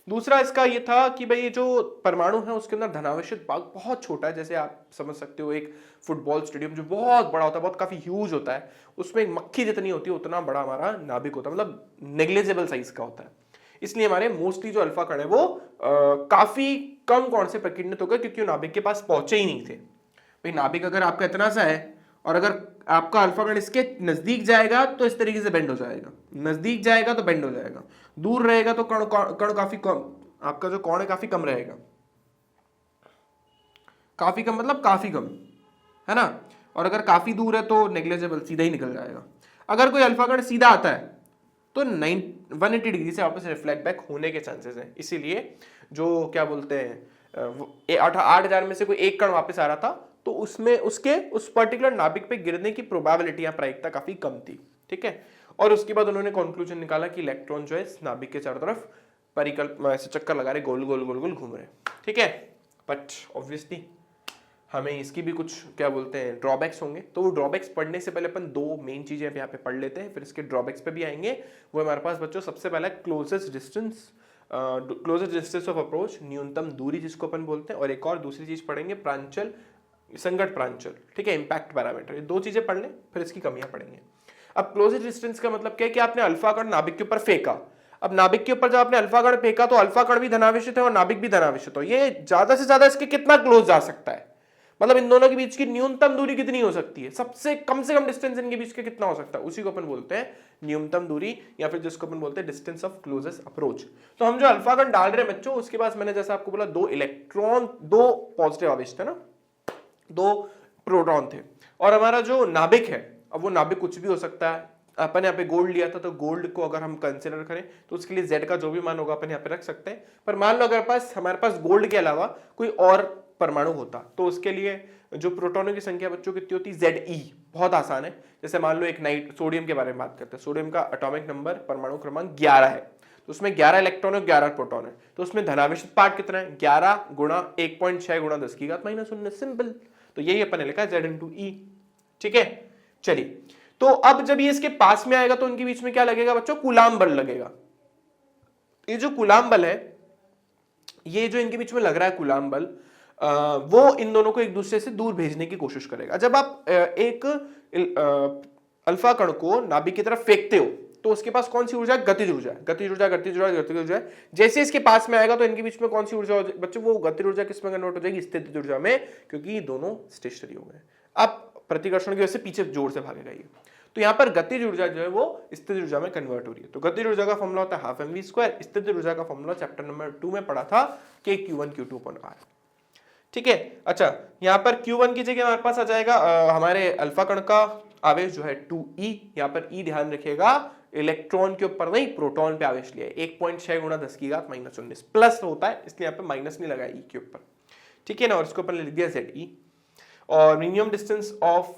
दूसरा इसका ये था कि भाई ये जो परमाणु है उसके अंदर धनावेशित भाग बहुत छोटा है, जैसे आप समझ सकते हो एक फुटबॉल स्टेडियम जो बहुत बड़ा होता है, बहुत काफी ह्यूज होता है, उसमें एक मक्खी जितनी होती है उतना बड़ा हमारा नाभिक होता है, मतलब नेग्लिजिबल साइज का होता है। इसलिए हमारे मोस्टली जो अल्फा कण है वो काफी कम कोण से प्रकीर्णित हो गए, क्योंकि वो नाभिक के पास पहुंचे ही नहीं थे। भाई नाभिक अगर आपका इतना सा है और अगर आपका अल्फा कण इसके नजदीक जाएगा तो इस तरीके से बेंड हो जाएगा, नजदीक जाएगा तो बेंड हो जाएगा, दूर रहेगा तो कण काफी कम, आपका जो कोण है काफी कम रहेगा, काफी कम मतलब काफी कम, है ना। और अगर काफी दूर है तो नेग्लिजिबल, सीधा ही निकल जाएगा। अगर कोई अल्फा कण सीधा आता है तो 180 डिग्री से वापस रिफ्लेक्ट बैक होने के चांसेस हैं। इसीलिए जो क्या बोलते हैं 8000 में से कोई एक कण वापस आ रहा था तो उसमें उसके उस पर्टिकुलर नाभिक पे गिरने की प्रोबेबिलिटी या प्रायिकता काफी कम थी, ठीक है। और उसके बाद उन्होंने कंक्लूजन निकाला कि इलेक्ट्रॉन जो है इस नाभिक के चारों तरफ परिकल्प ऐसे चक्कर लगा रहे, गोल गोल गोल गोल घूम रहे, ठीक है। बट ऑब्वियसली हमें इसकी भी कुछ क्या बोलते हैं ड्रॉबैक्स होंगे, तो वो ड्रॉबैक्स पढ़ने से पहले अपन दो मेन चीजें यहाँ पे पढ़ लेते हैं, फिर इसके ड्रॉबैक्स पे भी आएंगे। वो हमारे पास बच्चों सबसे पहला क्लोजेस्ट डिस्टेंस ऑफ अप्रोच, न्यूनतम दूरी जिसको अपन बोलते हैं, और एक और दूसरी चीज पढ़ेंगे प्रांचल, संगत प्रांचल, ठीक है, इंपैक्ट पैरामीटर। ये दो चीजें पढ़ लें, फिर इसकी कमियां पढ़ेंगे। अब क्लोजेस्ट डिस्टेंस का मतलब क्या है कि आपने अल्फा कण नाभिक के ऊपर फेंका, अब नाभिक के ऊपर जब आपने अल्फा कण फेंका तो अल्फा कण भी धनावेशित है और नाभिक भी धनावेशित हो, ये ज्यादा से ज्यादा इसके कितना क्लोज जा सकता है, मतलब इन दोनों के बीच की न्यूनतम दूरी कितनी हो सकती है, सबसे कम से कम डिस्टेंस इनके बीच के कितना हो सकता है, उसी को अपन बोलते हैं न्यूनतम दूरी, या फिर जिसको अपन बोलते हैं डिस्टेंस ऑफ क्लोजेस्ट अप्रोच। तो हम जो अल्फा कण डाल रहे हैं बच्चों, उसके पास मैंने जैसा आपको बोला दो इलेक्ट्रॉन, दो पॉजिटिव आवेश थे ना, दो प्रोटॉन थे, और हमारा जो नाभिक है, अब वो नाभिक कुछ भी हो सकता है। अपन यहाँ पे गोल्ड लिया था, तो गोल्ड को अगर हम कंसिडर करें तो उसके लिए Z का जो भी मान होगा अपन यहाँ पे रख सकते हैं। पर मान लो अगर हमारे पास गोल्ड के अलावा कोई और परमाणु होता, तो उसके लिए जो प्रोटॉनों की संख्या बच्चों कितनी होती, Ze। बहुत आसान है, जैसे मान लो एक सोडियम के बारे में बात करते हैं, सोडियम का एटॉमिक नंबर परमाणु क्रमांक 11 है, तो उसमें 11 इलेक्ट्रॉन और 11 प्रोटॉन है, तो उसमें धनावेशित पार्ट कितना है, 11 गुणा 1.6 गुणा 10 की घात -19, सिंपल। तो यही अपन ने लिखा है Z×E। ठीक है, चलिए, तो अब जब ये इसके पास में आएगा तो उनके बीच में क्या लगेगा बच्चों, कूलाम बल लगेगा। ये जो कूलाम बल है, ये जो इनके बीच में लग रहा है कूलाम बल, वो इन दोनों को एक दूसरे से दूर भेजने की कोशिश करेगा। जब आप एक अल्फा कण को नाभिक की तरफ फेंकते हो तो उसके पास कौन सी ऊर्जा है, गतिज ऊर्जा, गतिज ऊर्जा, गतिज ऊर्जा, गतिज ऊर्जा। जैसे इसके पास में आएगा तो इनके बीच में कौन सी ऊर्जा बच्चों, वो गतिज ऊर्जा किस में कन्वर्ट हो जाएगी, स्थितिज ऊर्जा में, क्योंकि ये दोनों स्टेशनरी हो गए। अब प्रतिकर्षण की वजह से पीछे जोर से भागेगा ये, तो यहाँ पर गतिज ऊर्जा जो है वो स्थितिज ऊर्जा में कन्वर्ट हो रही है। तो गतिज ऊर्जा का फॉर्मूला होता है हाफ mv², स्थितिज ऊर्जा का फॉर्मूला चैप्टर नंबर 2 में पढ़ा था, k q1 q2/r। ठीक है, अच्छा, यहाँ पर Q1 की जगह हमारे पास आ जाएगा हमारे अल्फा कण का आवेश जो है 2e। यहाँ पर E ध्यान रखिएगा इलेक्ट्रॉन के ऊपर नहीं, प्रोटॉन पे आवेश लिया है, 1.6 गुणा 10 की घात -19, प्लस होता है इसलिए यहाँ पे माइनस नहीं लगा E के ऊपर। ठीक है ना, और इसको अपन लिख दिया Ze। और मिनिमम डिस्टेंस ऑफ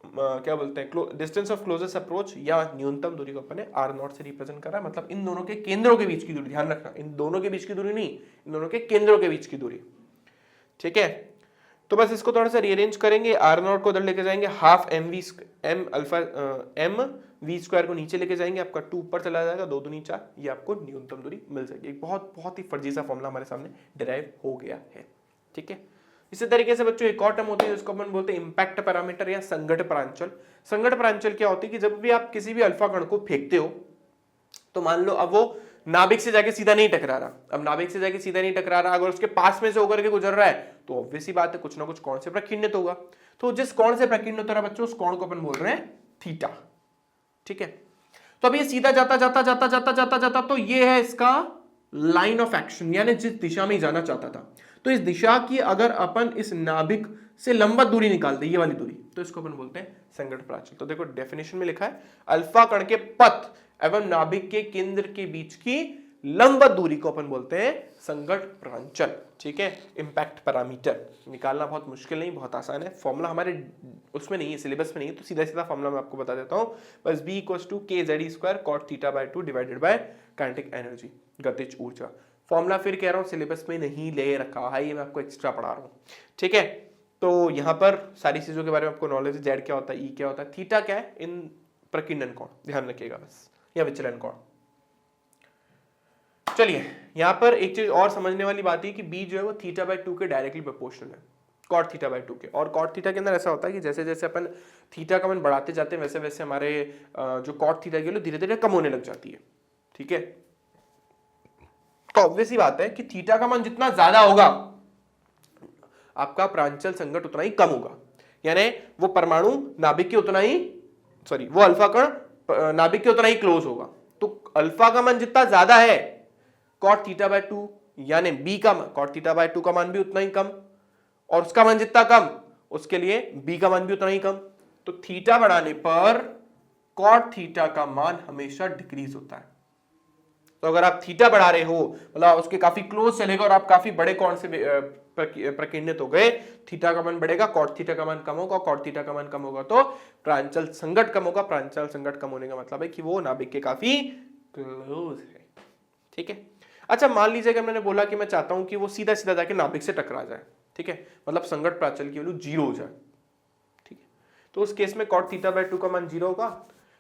क्या बोलते हैं, डिस्टेंस ऑफ क्लोजेस्ट अप्रोच या न्यूनतम दूरी को अपन R0 से रिप्रेजेंट कर रहा है, मतलब इन दोनों के केंद्रों के बीच की दूरी, ध्यान रखना, इन दोनों के बीच की दूरी नहीं, इन दोनों के केंद्रों के बीच की दूरी। ठीक है, तो बस इसको थोड़ा सा रीअरेंज करेंगे, R0 को उधर लेके जाएंगे, हाफ mv² को नीचे लेके जाएंगे, आपका 2 ऊपर चला जाएगा, 2 दूनी 4, ये आपको न्यूनतम दूरी मिल जाएगी। एक बहुत ही फर्जी सा फॉर्मूला हमारे सामने डिराइव हो गया है। ठीक है, इसी तरीके से बच्चों एक और टर्म होती है जिसको अपन बोलते हैं इंपैक्ट पैरामीटर या संघट्ट प्रांचल। संघट्ट प्रांचल क्या होती है कि जब भी आप किसी भी अल्फा कण को फेंकते हो, तो मान लो अब वो नाभिक से जाके सीधा नहीं टकरा रहा, अब नाभिक से जाके सीधा नहीं टकरा रहा, अगर उसके पास में से होकर के गुजर रहा है तो ऑब्वियस ही बात है कुछ ना कुछ कोण से प्रकीर्णित होगा। तो जिस कोण से प्रकीर्णित हो रहा है बच्चों, उस कोण को अपन बोल रहे हैं थीटा। ठीक है, तो अब ये सीधा जाता जाता जाता जाता जाता जाता, तो ये है इसका लाइन ऑफ एक्शन, यानी जिस दिशा में जाना चाहता था, तो इस दिशा की अगर अपन इस नाभिक से लंबवत दूरी निकालते, ये वाली दूरी, तो इसको अपन बोलते हैं संघट्ट प्रांचल। तो देखो डेफिनेशन में लिखा है अल्फा कण के पथ एवं नाभिक के केंद्र के बीच की लंबवत दूरी को अपन बोलते हैं संघट्ट प्रांचल। ठीक है, इंपैक्ट पैरामीटर निकालना बहुत मुश्किल नहीं, बहुत आसान है, फॉर्मूला हमारे उसमें नहीं है, सिलेबस में नहीं है, तो सीधा सीधा फॉर्मूला मैं आपको बता देता हूं, बस B = kZe² cot θ/2 divided by kinetic energy, गतिज ऊर्जा। फॉर्मूला फिर कह रहा हूं सिलेबस में नहीं ले रखा है, ये मैं आपको एक्स्ट्रा पढ़ा रहा हूं। ठीक है, तो यहां पर सारी चीजों के बारे में आपको नॉलेज है, Z क्या होता है, E क्या होता है, थीटा क्या है, इन प्रकीर्णन कोण ध्यान रखिएगा बस, या विचलन कोण। चलिए, यहां पर एक चीज और समझने वाली बात है कि B जो है वो θ/2 के डायरेक्टली प्रोपोर्शनल है, cot θ/2 के। और cot थीटा के अंदर ऐसा होता है कि जैसे जैसे अपन थीटा का मान बढ़ाते जाते हैं, वैसे वैसे हमारे जो cot थीटा की वैल्यू धीरे धीरे कम होने लग जाती है। ठीक है, तो ऑब्वियस ही बात है कि थीटा का मान जितना ज्यादा होगा, आपका प्रांचल संघट्ट उतना ही कम होगा, यानी वो परमाणु नाभिक के उतना ही, सॉरी, वो अल्फा कण नाभिक के उतना ही क्लोज होगा। तो अल्फा का मान जितना ज्यादा है, cot θ/2 यानी B का cot θ/2 का मान भी उतना ही कम, और उसका मान जितना कम, उसके लिए B का मान भी उतना ही कम। तो थीटा बढ़ाने पर cot θ का मान हमेशा डिक्रीज होता है। तो अगर आप थीटा बढ़ा रहे हो, मतलब उसके काफी क्लोज चलेगा और आप काफी बड़े कोण से प्रकीर्णित हो गए, थीटा का मान बढ़ेगा, cot θ का मान कम होगा, cot θ का मान कम होगा तो प्रांचल संघट्ट कम होगा। प्रांचल संघट्ट कम होने का मतलब है कि वो नाभिक के काफी क्लोज है। ठीक है, अच्छा, मान लीजिए कि मैंने बोला कि मैं चाहता हूं कि वो सीधा सीधा जाके नाभिक से टकरा जाए। ठीक है, मतलब संघट्ट प्रांचल की वैल्यू 0 हो जाए। ठीक है, तो उस केस में cot θ/2 का मान 0 होगा,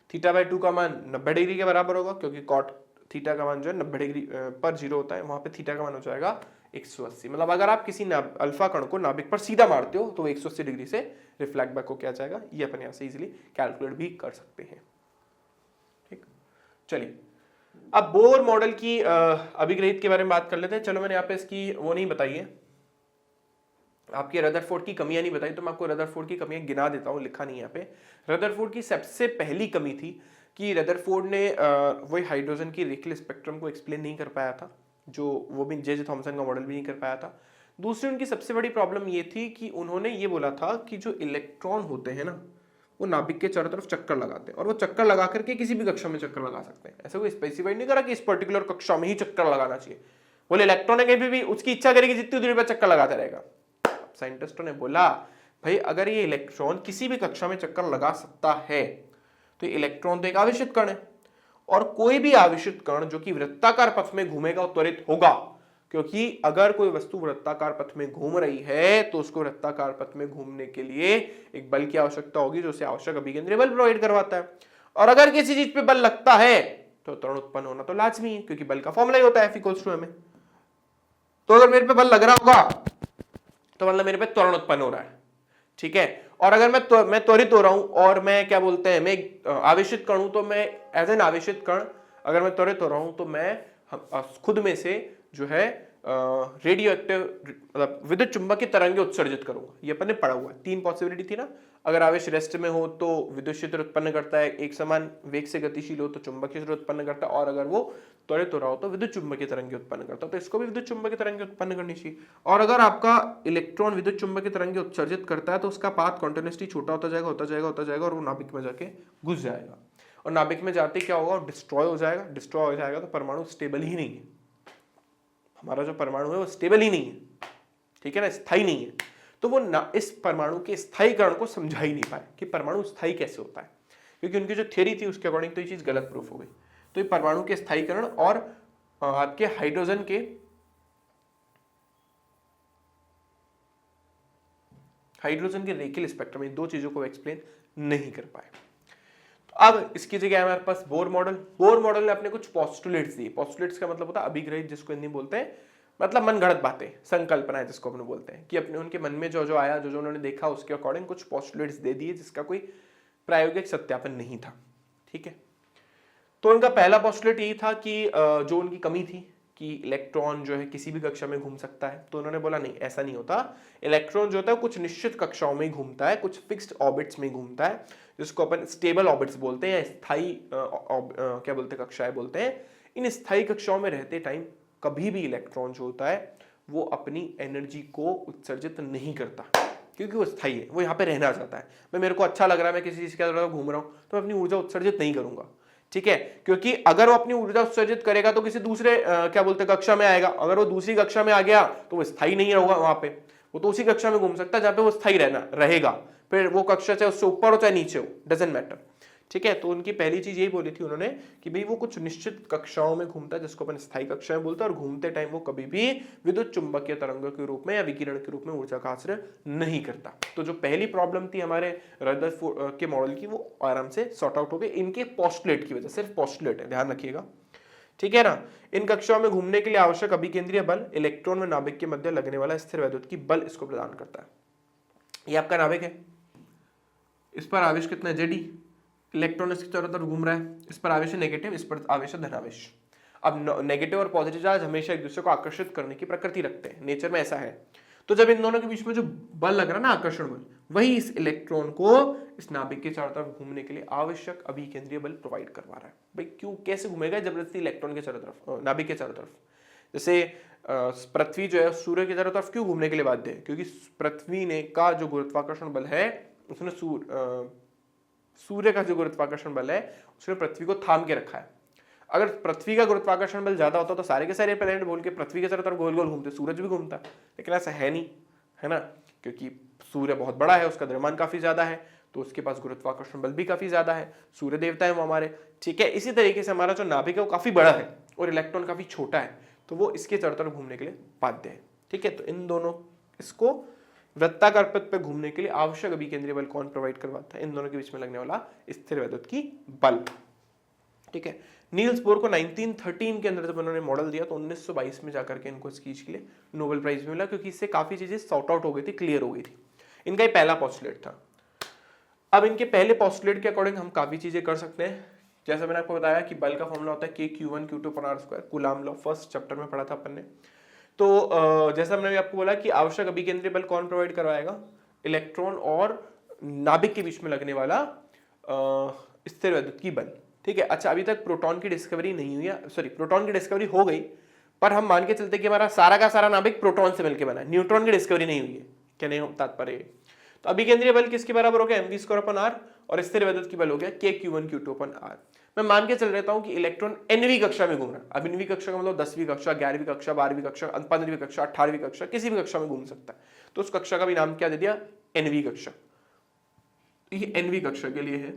θ/2 का मान 90 डिग्री के बराबर होगा, क्योंकि cot θ का मान जो है 90 डिग्री पर 0 होता है, वहां पे थीटा का मान हो जाएगा 180। मतलब अगर आप किसी अल्फा कण को नाभिक पर सीधा मारते हो तो 180 डिग्री से रिफ्लेक्ट बैक होकर आ जाएगा। ये अपन यहां से इजीली कैलकुलेट भी कर सकते हैं। ठीक, चलिए, अब बोर मॉडल की अभिग्रहित के बारे में बात कर लेते हैं। चलो, मैंने यहाँ पे इसकी वो नहीं बताई है, आपकी रदरफोर्ड की कमियां नहीं बताई, तो मैं आपको रदरफोर्ड की कमियां गिना देता हूं, लिखा नहीं है यहाँ पे। रदरफोर्ड की सबसे पहली कमी थी कि रदरफोर्ड ने वही हाइड्रोजन की रेखीय स्पेक्ट्रम को एक्सप्लेन नहीं कर पाया था, जो वो भी जे थॉमसन का मॉडल भी नहीं कर पाया था। दूसरी उनकी सबसे बड़ी प्रॉब्लम ये थी कि उन्होंने ये बोला था कि जो इलेक्ट्रॉन होते हैं ना, वो नाभिक के चारों तरफ चक्कर लगाते हैं, और वो चक्कर लगा करके किसी भी कक्षा में चक्कर लगा सकते हैं। ऐसा कोई स्पेसिफाइड नहीं करा कि इस पर्टिकुलर कक्षा में ही चक्कर लगाना चाहिए। बोले इलेक्ट्रॉन है कहीं भी उसकी इच्छा करेगी जितनी दूरी पर चक्कर लगाता रहेगा। साइंटिस्टों ने बोला भाई अगर ये इलेक्ट्रॉन किसी भी कक्षा में चक्कर लगा सकता है तो इलेक्ट्रॉन तो एक आवेशित कण है, और कोई भी आवेशित कण जो कि वृत्ताकार पथ में घूमेगा वो त्वरित होगा, क्योंकि अगर कोई वस्तु वृत्ताकार पथ में घूम रही है तो उसको वृत्ताकार पथ में घूमने के लिए एक बल की आवश्यकता होगी जो उसे आवश्यक अभिकेंद्रीय बल प्रोवाइड करवाता है। और अगर किसी चीज पे बल लगता है तो त्वरण उत्पन्न होना तो लाजमी है, क्योंकि बल का फॉर्मूला ही होता है F=ma। तो अगर मेरे पे बल लग रहा होगा तो मतलब मेरे पे त्वरण उत्पन्न हो रहा है, ठीक है। और अगर मैं त्वरित हो रहा हूं और मैं क्या बोलते हैं, मैं आवेशित कण हूं, तो मैं एज एन आवेशित कण अगर मैं त्वरित हो रहा हूं तो मैं खुद में से जो है रेडियो एक्टिव मतलब विद्युत चुंबकीय तरंगें उत्सर्जित करूंगा। ये अपन ने पढ़ा हुआ है, 3 पॉसिबिलिटी थी ना। अगर आवेश रेस्ट में हो तो विद्युत क्षेत्र उत्पन्न करता है, एक समान वेग से गतिशील हो तो चुंबकीय क्षेत्र उत्पन्न करता है, और अगर वो त्वरित हो रहा हो तो विद्युत चुंबकीय तरंगें उत्पन्न करता है। तो इसको भी विद्युत चुंबकीय तरंगें उत्पन्न करनी चाहिए। और अगर आपका इलेक्ट्रॉन विद्युत चुंबकीय तरंगें उत्सर्जित करता है तो उसका पाथ कॉन्टिन्यूसली छोटा होता जाएगा होता जाएगा होता जाएगा, और वो नाभिक में जाके घुस जाएगा, और नाभिक में जाते क्या होगा, डिस्ट्रॉय हो जाएगा। डिस्ट्रॉय हो जाएगा तो परमाणु स्टेबल ही नहीं है। हमारा जो परमाणु है वो स्टेबल ही नहीं है, ठीक है ना, स्थायी नहीं है। तो वो ना इस परमाणु के स्थायीकरण को समझा ही नहीं पाए कि परमाणु स्थायी कैसे होता है, क्योंकि उनकी जो थ्योरी थी उसके अकॉर्डिंग तो ये चीज गलत प्रूफ हो गई। तो ये परमाणु के स्थायीकरण और आपके हाइड्रोजन के रेखीय स्पेक्ट्रम, इन 2 चीजों को एक्सप्लेन नहीं कर पाए। अब इसकी जगह हमारे पास बोर मॉडल। बोर मॉडल ने अपने कुछ पोस्टुलेट्स दिए। पोस्टुलेट्स का मतलब होता है अभिग्रहित, जिसको हिंदी बोलते हैं, मतलब मनगढ़ंत बातें, संकल्पनाएं जिसको अपने बोलते हैं, कि अपने उनके मन में जो जो आया, जो जो उन्होंने देखा उसके अकॉर्डिंग कुछ पोस्टुलेट्स दे दिए जिसका कोई प्रायोगिक सत्यापन नहीं था, ठीक है। तो उनका पहला पोस्टुलेट यही था कि जो उनकी कमी थी कि इलेक्ट्रॉन जो है किसी भी कक्षा में घूम सकता है, तो उन्होंने बोला नहीं, ऐसा नहीं होता। इलेक्ट्रॉन जो होता है कुछ निश्चित कक्षाओं में घूमता है, कुछ फिक्स्ड ऑर्बिट्स में घूमता है, जिसको अपन स्टेबल ऑर्बिट्स बोलते हैं, या स्थायी क्या बोलते हैं, कक्षाएं बोलते हैं। इन स्थायी कक्षाओं में रहते टाइम कभी भी इलेक्ट्रॉन जो होता है वो अपनी एनर्जी को उत्सर्जित नहीं करता, क्योंकि वो स्थायी है, वो यहाँ पे रहना चाहता है। मैं मेरे को अच्छा लग रहा है, मैं किसी चीज के द्वारा घूम रहा हूँ, तो मैं अपनी ऊर्जा उत्सर्जित नहीं करूंगा, ठीक है, क्योंकि अगर वो अपनी ऊर्जा उत्सर्जित करेगा तो किसी दूसरे क्या बोलते हैं कक्षा में आएगा। अगर वो दूसरी कक्षा में आ गया तो वो स्थायी नहीं होगा वहां पे, वो तो उसी कक्षा में घूम सकता है जहां पे वो स्थायी रहेगा। फिर वो कक्षा चाहे उससे ऊपर हो चाहे नीचे हो, डजंट मैटर, ठीक है। तो उनकी पहली चीज यही बोली थी उन्होंने कि भाई वो कुछ निश्चित कक्षाओं में घूमता है, जिसको अपन स्थायी कक्षाएं बोलते हैं, और घूमते टाइम वो कभी भी विद्युत चुंबकीय तरंगों के रूप में या विकिरण के रूप में ऊर्जा का आश्रय नहीं करता। तो जो पहली प्रॉब्लम थी हमारे रदरफोर्ड के मॉडल की, वो आराम से सॉर्ट आउट हो गई इनके पोस्टुलेट की वजह से। सिर्फ पोस्टुलेट है, ध्यान रखिएगा, ठीक है ना। इन कक्षाओं में घूमने के लिए आवश्यक अभिकेंद्रीय बल इलेक्ट्रॉन में नाभिक के मध्य लगने वाला स्थिर वैद्युत की बल इसको प्रदान करता है। ये आपका नाभिक है, इस पर आवेश कितना है, Zd, इलेक्ट्रॉन इसके चारों तरफ घूम रहा है, इस पर आवेश है नेगेटिव, इस पर आवेश है धनावेश। अब नेगेटिव और पॉजिटिव चार्ज हमेशा एक दूसरे को आकर्षित करने की प्रकृति रखते हैं, नेचर में ऐसा है। तो जब इन दोनों के बीच में जो बल लग रहा है ना, आकर्षण बल, वही इस इलेक्ट्रॉन को इस नाभिक के चारों तरफ घूमने के लिए आवश्यक अभिकेंद्रीय बल प्रोवाइड करवा रहा है। भाई क्यों, कैसे घूमेगा, जबरदस्ती इलेक्ट्रॉन के चारों तरफ, नाभिक के चारों तरफ। जैसे पृथ्वी जो है सूर्य के चारों तरफ क्यों घूमने के लिए बाध्य है, क्योंकि पृथ्वी ने का जो गुरुत्वाकर्षण बल है उसने सूर्य का जो गुरुत्वाकर्षण बल है उसने पृथ्वी को थाम के रखा है। अगर पृथ्वी का गुरुत्वाकर्षण बल ज्यादा होता तो सारे के सारे प्लैनेट बोल के पृथ्वी के चारों तरफ गोल गोल घूमते, सूरज भी घूमता, लेकिन ऐसा है नहीं, है ना, क्योंकि सूर्य बहुत बड़ा है, उसका द्रव्यमान काफी ज्यादा है, तो उसके पास गुरुत्वाकर्षण बल भी काफी ज्यादा है, सूर्य देवता है वो हमारे, ठीक है। इसी तरीके से हमारा जो नाभिक है वो काफी बड़ा है और इलेक्ट्रॉन काफी छोटा है, तो वो इसके चारों तरफ घूमने के लिए बाध्य है, ठीक है। तो इन दोनों इसको वृत्ताकार पथ पे घूमने के लिए आवश्यक अभिकेंद्रीय बल कौन प्रोवाइड करवाता है, इन दोनों के बीच में लगने वाला स्थिर वैद्युत की बल, ठीक है। नील्स बोर को 1913 के अंदर जब उन्होंने मॉडल दिया तो 1922 में जाकर के इनको इस चीज के लिए नोबेल प्राइज भी मिला, क्योंकि इससे काफी चीजें सॉर्ट आउट हो गई थी, क्लियर हो गई थी। इनका ये पहला पोस्टुलेट था। अब इनके पहले पोस्टुलेट के अकॉर्डिंग हम काफी चीजें कर सकते हैं। जैसा मैंने आपको बताया कि बल का फॉर्मूला होता है K Q1 Q2 पर R², coulomb law first chapter में पढ़ा था अपन ने। तो जैसा मैंने आपको बोला कि आवश्यक अभिकेंद्रीय बल कौन प्रोवाइड करवाएगा, इलेक्ट्रॉन और नाभिक के बीच में लगने वाला स्थिर वैद्युत बल। ठीक है, अच्छा अभी तक प्रोटॉन की डिस्कवरी नहीं हुई है, सॉरी प्रोटॉन की डिस्कवरी हो गई, पर हम मान के चलते कि हमारा सारा का सारा नाभिक प्रोटॉन से मिलकर बना है, न्यूट्रॉन की डिस्कवरी नहीं हुई है, क्या नहीं तात्पर्य। तो अभिकेंद्रीय बल किसके बराबर हो गया, mv²/r, और स्थिर वैद्युत बल हो गया kq1q2/r। मैं मान के चल रहता हूं कि इलेक्ट्रॉन nवीं कक्षा में घूम रहा है। अब nवीं कक्षा का मतलब 10वीं कक्षा, 11वीं कक्षा, 12वीं कक्षा, 15वीं कक्षा, 18वीं कक्षा, किसी भी कक्षा में घूम सकता है। तो उस कक्षा का भी नाम क्या दे दिया, nवीं कक्षा। ये nवीं कक्षा के लिए है,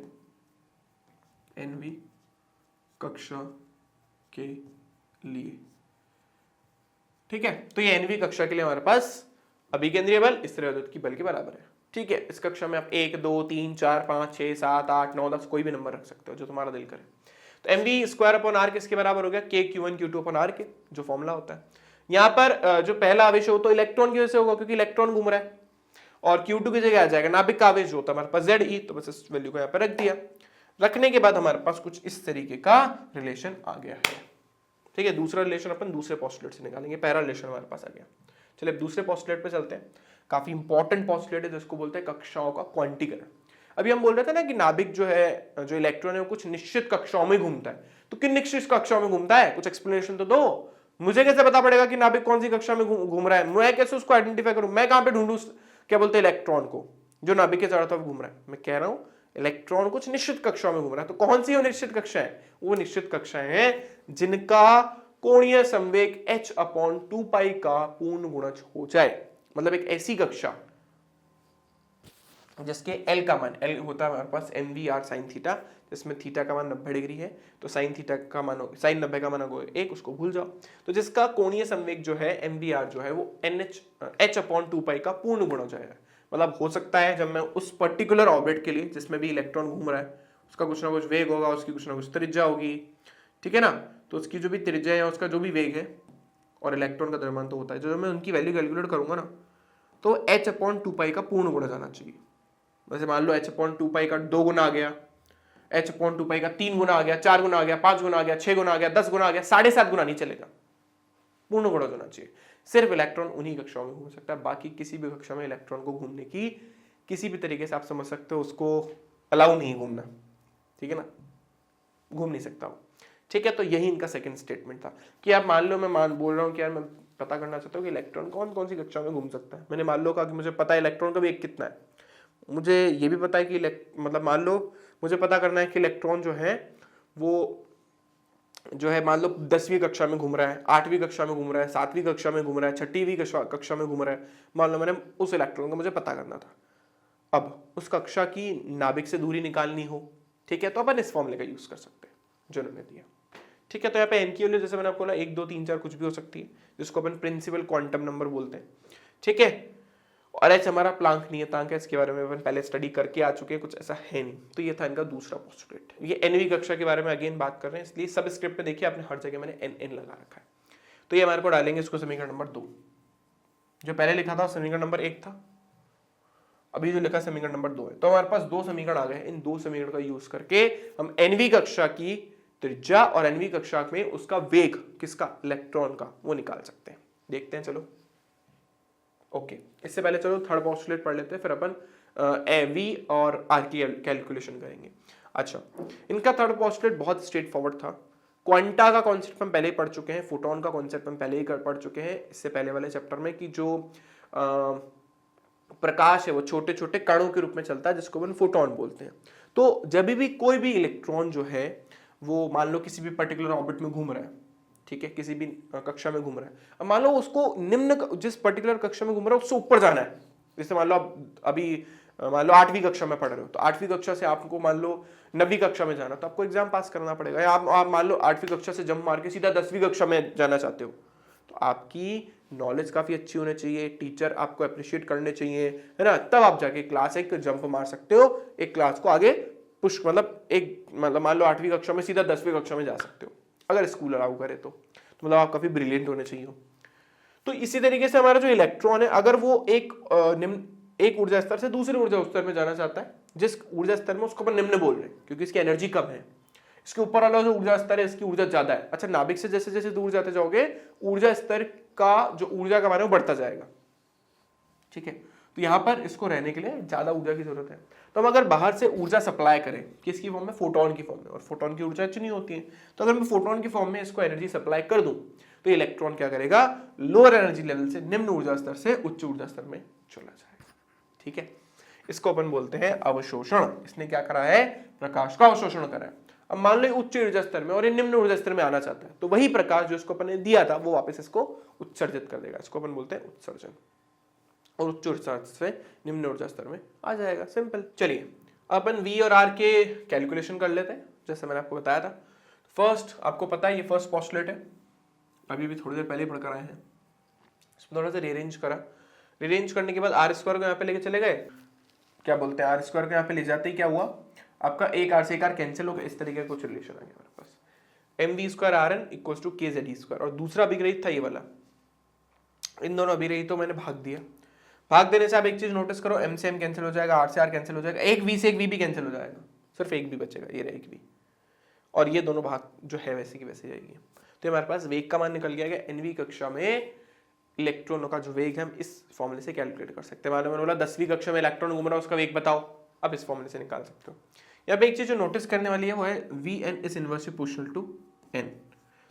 nवीं कक्षा के लिए। ठीक है, तो ये nवीं कक्षा के लिए हमारे पास अभिकेंद्रीय बल स्थिर वैद्युत बल के बराबर है। ठीक है, इस कक्षा में आप 1, 2, 3, 4, 5, 6, 7, 8, 9, 10 कोई भी नंबर रख सकते हो जो तुम्हारा दिल करे। तो mv²/r किसके बराबर हो गया, kq1q2/r के, जो फॉर्मूला होता है। यहाँ पर जो पहला आवेश हो तो इलेक्ट्रॉन की वजह से होगा, क्योंकि इलेक्ट्रॉन घूम रहा है, और q2 की जगह आ जाएगा नाभिक का आवेश जो होता है हमारे पास Ze, तो बस इस वैल्यू को यहाँ पर रख दिया। रखने के बाद हमारे पास कुछ इस तरीके का रिलेशन आ गया है। ठीक है, दूसरा रिलेशन अपन दूसरे पोस्टुलेट से निकालेंगे, पहला रिलेशन हमारे पास आ गया। चलिए दूसरे पोस्टुलेट पे चलते हैं। काफी इंपॉर्टेंट पोस्टुलेट है जिसको बोलते हैं कक्षाओं का क्वांटीकरण। अभी हम बोल रहे थे ना कि नाभिक जो है, जो इलेक्ट्रॉन है वो कुछ निश्चित कक्षाओं में घूमता है। तो किन निश्चित कक्षाओं में घूमता है, कुछ एक्सप्लेनेशन तो दो। मुझे कैसे पता पड़ेगा कि नाभिक कौन सी कक्षा में घूम रहा है, मैं कैसे उसको आइडेंटिफाई करूं, मैं कहां पे ढूंढूं क्या बोलते हैं इलेक्ट्रॉन को जो नाभिक के चारों तरफ घूम रहा है। मैं कह रहा हूं इलेक्ट्रॉन कुछ निश्चित कक्षाओं में घूम रहा है। तो कौन सी वो निश्चित कक्षाएं, वो निश्चित कक्षाएं हैं जिनका कोणीय संवेग h/2π का पूर्ण गुणज हो जाए। मतलब एक ऐसी कक्षा जिसके L का मान, L होता है हमारे पास mvr sin थीटा, जिसमें थीटा का मान 90 डिग्री है, तो साइन थीटा का मान साइन 90 का मान होगा 1, उसको भूल जाओ। तो जिसका कोणीय संवेग जो है mvr जो है वो h/2π का पूर्ण गुण हो जाएगा। मतलब हो सकता है जब मैं उस पर्टिकुलर ऑर्बिट के लिए जिसमें भी इलेक्ट्रॉन घूम रहा है, उसका कुछ ना कुछ वेग होगा, उसकी कुछ ना कुछ त्रिज्या होगी, ठीक है ना, तो उसकी जो भी त्रिज्या है, उसका जो भी वेग है, और इलेक्ट्रॉन का द्रव्यमान तो होता है, जो मैं उनकी वैल्यू कैलकुलेट करूंगा ना, तो h/2π का पूर्ण गुणा जाना चाहिए। वैसे मान लो h/2π का 2 गुना आ गया, h/2π का 3 गुना आ गया, 4 गुना आ गया, 5 गुना आ गया, 6 गुना आ गया, 10 गुना आ गया, 7.5 गुना नहीं चलेगा, पूर्ण गुणा होना चाहिए। सिर्फ इलेक्ट्रॉन उन्हीं कक्षाओं में घूम सकता है, बाकी किसी भी कक्षा में इलेक्ट्रॉन को घूमने की किसी भी तरीके से आप समझ सकते हो, उसको अलाउ नहीं घूमना, ठीक है ना, घूम नहीं सकता वो। ठीक है, तो यही इनका सेकंड स्टेटमेंट था कि आप मान लो मैं बोल रहा हूँ कि यार मैं पता करना चाहता हूँ कि इलेक्ट्रॉन कौन कौन सी कक्षा में घूम सकता है। मैंने मान लो कहा कि मुझे पता है इलेक्ट्रॉन का वेग कितना है, मुझे ये भी पता है कि मतलब मान लो मुझे पता करना है कि इलेक्ट्रॉन जो है वो जो है मान लो 10वीं कक्षा में घूम रहा है, 8वीं कक्षा में घूम रहा है, 7वीं कक्षा में घूम रहा है, 6वीं कक्षा में घूम रहा है। मान लो मैंने उस इलेक्ट्रॉन को मुझे पता करना था, अब उस कक्षा की नाभिक से दूरी निकालनी हो, ठीक है, तो अपन इस फॉर्मूले का यूज कर सकते हैं जो उन्होंने दिया। ठीक है, तो यहाँ पे एन की वैल्यू जैसे मैंने आपको बोला 1, 2, 3, 4 कुछ भी हो सकती है, जिसको अपन प्रिंसिपल क्वांटम नंबर बोलते हैं। ठीक है, और एच हमारा प्लांक नियतांक है, इसके बारे में अपन पहले स्टडी करके आ चुके हैं, कुछ ऐसा है नहीं। तो ये था इनका दूसरा पोस्टुलेट। ये nवीं कक्षा के बारे में अगेन बात कर रहे हैं, इसलिए सब स्क्रिप्ट में देखिए आपने हर जगह मैंने n लगा रखा है। तो ये हमारे को डालेंगे इसको समीकरण नंबर 2, जो पहले लिखा था समीकरण नंबर 1 था, अभी जो लिखा समीकरण नंबर 2 है। तो हमारे पास 2 समीकरण आ गए। इन 2 समीकरण का यूज करके हम nवीं कक्षा की त्रिज्या और nवीं कक्षा में उसका वेग, किसका, इलेक्ट्रॉन का, वो निकाल सकते हैं। देखते हैं, चलो ओके। इससे पहले चलो थर्ड पोस्टुलेट पढ़ लेते हैं, फिर अपन वी और आर की कैलकुलेशन करेंगे। अच्छा, इनका थर्ड पोस्टुलेट बहुत स्ट्रेट फॉरवर्ड था। क्वांटा का कॉन्सेप्ट हम पहले ही पढ़ चुके हैं, फोटोन का कॉन्सेप्ट हम पहले ही पढ़ चुके हैं इससे पहले वाले चैप्टर में, कि जो प्रकाश है वो छोटे छोटे कणों के रूप में चलता है, जिसको अपन फोटोन बोलते हैं। तो जब भी कोई भी इलेक्ट्रॉन जो है वो मान लो किसी भी पर्टिकुलर ऑर्बिट में घूम रहा है, ठीक है, किसी भी कक्षा में घूम रहा है, अब मान लो उसको निम्न जिस पर्टिकुलर कक्षा में घूम रहा है उससे ऊपर जाना है। जैसे मान लो अभी मान लो 8वीं कक्षा में पढ़ रहे हो, तो 8वीं कक्षा से आपको मान लो 9वीं कक्षा में जाना, तो आपको एग्जाम पास करना पड़ेगा। या आप मान लो 8वीं कक्षा से जंप मार के सीधा 10वीं कक्षा में जाना चाहते हो, तो आपकी नॉलेज काफी अच्छी होनी चाहिए, टीचर आपको अप्रिशिएट करने चाहिए, है ना, तब आप जाके क्लास एक जंप मार सकते हो, एक क्लास को आगे पुश, मतलब एक मतलब मान लो 8वीं कक्षा में सीधा 10वीं कक्षा में जा सकते हो, अगर स्कूल अलाउ करे तो मतलब आप काफी ब्रिलियंट होने चाहिए। तो इसी तरीके से हमारा जो इलेक्ट्रॉन है, अगर वो एक ऊर्जा स्तर से दूसरे ऊर्जा स्तर में जाना चाहता है, जिस ऊर्जा स्तर में उसको अपन निम्न बोल रहे हैं क्योंकि इसकी एनर्जी कम है, इसके ऊपर वाला जो ऊर्जा स्तर है इसकी ऊर्जा ज्यादा है। अच्छा, नाभिक से जैसे जैसे दूर जाते जाओगे ऊर्जा स्तर का जो ऊर्जा का मान है वो बढ़ता जाएगा। ठीक है, तो यहां पर इसको रहने के लिए ज्यादा ऊर्जा की जरूरत है। तो हम अगर बाहर से ऊर्जा सप्लाई करें किसकी फॉर्म में, फोटोन की फॉर्म में, और फोटोन की ऊर्जा अच्छी नहीं होती है, तो अगर मैं फोटोन की फॉर्म में इसको एनर्जी सप्लाई कर दूं तो इलेक्ट्रॉन क्या करेगा, लोअर एनर्जी लेवल से निम्न ऊर्जा स्तर से उच्च ऊर्जा स्तर में चला जाएगा। ठीक है, इसको अपन बोलते हैं अवशोषण। इसने क्या करा है, प्रकाश का अवशोषण करा है। अब मान लो उच्च ऊर्जा स्तर में और ये निम्न ऊर्जा स्तर में आना चाहता है, तो वही प्रकाश जो इसको अपन ने दिया था वो वापस इसको उत्सर्जित कर देगा। इसको अपन बोलते हैं उत्सर्जन, और उच्च ऊर्जा से निम्न ऊर्जा स्तर में आ जाएगा। सिंपल। चलिए अपन V और R के कैलकुलेशन कर लेते हैं, जैसे मैंने आपको बताया था। फर्स्ट आपको पता है ये फर्स्ट पोस्टुलेट है, अभी भी थोड़ी देर पहले ही पढ़कर आए हैं। इसमें थोड़ा सा रीअरेंज करा, रीअरेंज करने के बाद R स्क्वायर को यहाँ पे लेके चले गए, क्या बोलते हैं, R स्क्वायर को यहाँ पे ले जाते ही क्या हुआ, आपका एक R से एक R कैंसिल हो गया। इस तरीके का कुछ रिलेशन आ गया हमारे पास, mv square Rn equals to kz square. और दूसरा अभिग्रहित था ये वाला, इन दोनों अभिग्रहितों मैंने भाग दिया। भाग देने से आप एक चीज नोटिस करो, m से m कैंसिल हो जाएगा, r से r कैंसिल हो जाएगा, एक v से एक v भी कैंसिल हो जाएगा, सिर्फ एक भी बचेगा, ये रहा एक v, और ये दोनों भाग जो है वैसे की वैसे जाएगी। तो हमारे पास वेग का मान निकल गया है। nवीं कक्षा में इलेक्ट्रॉनों का जो वेग है हम इस फॉर्मूले से कैलकुलेट कर सकते हैं। मैंने बोला 10वीं कक्षा में इलेक्ट्रॉन घूम रहा है उसका वेग बताओ, अब इस फॉर्मूले से निकाल सकते हो। यहाँ पे एक चीज जो नोटिस करने वाली है वो है Vn is inversely proportional to n।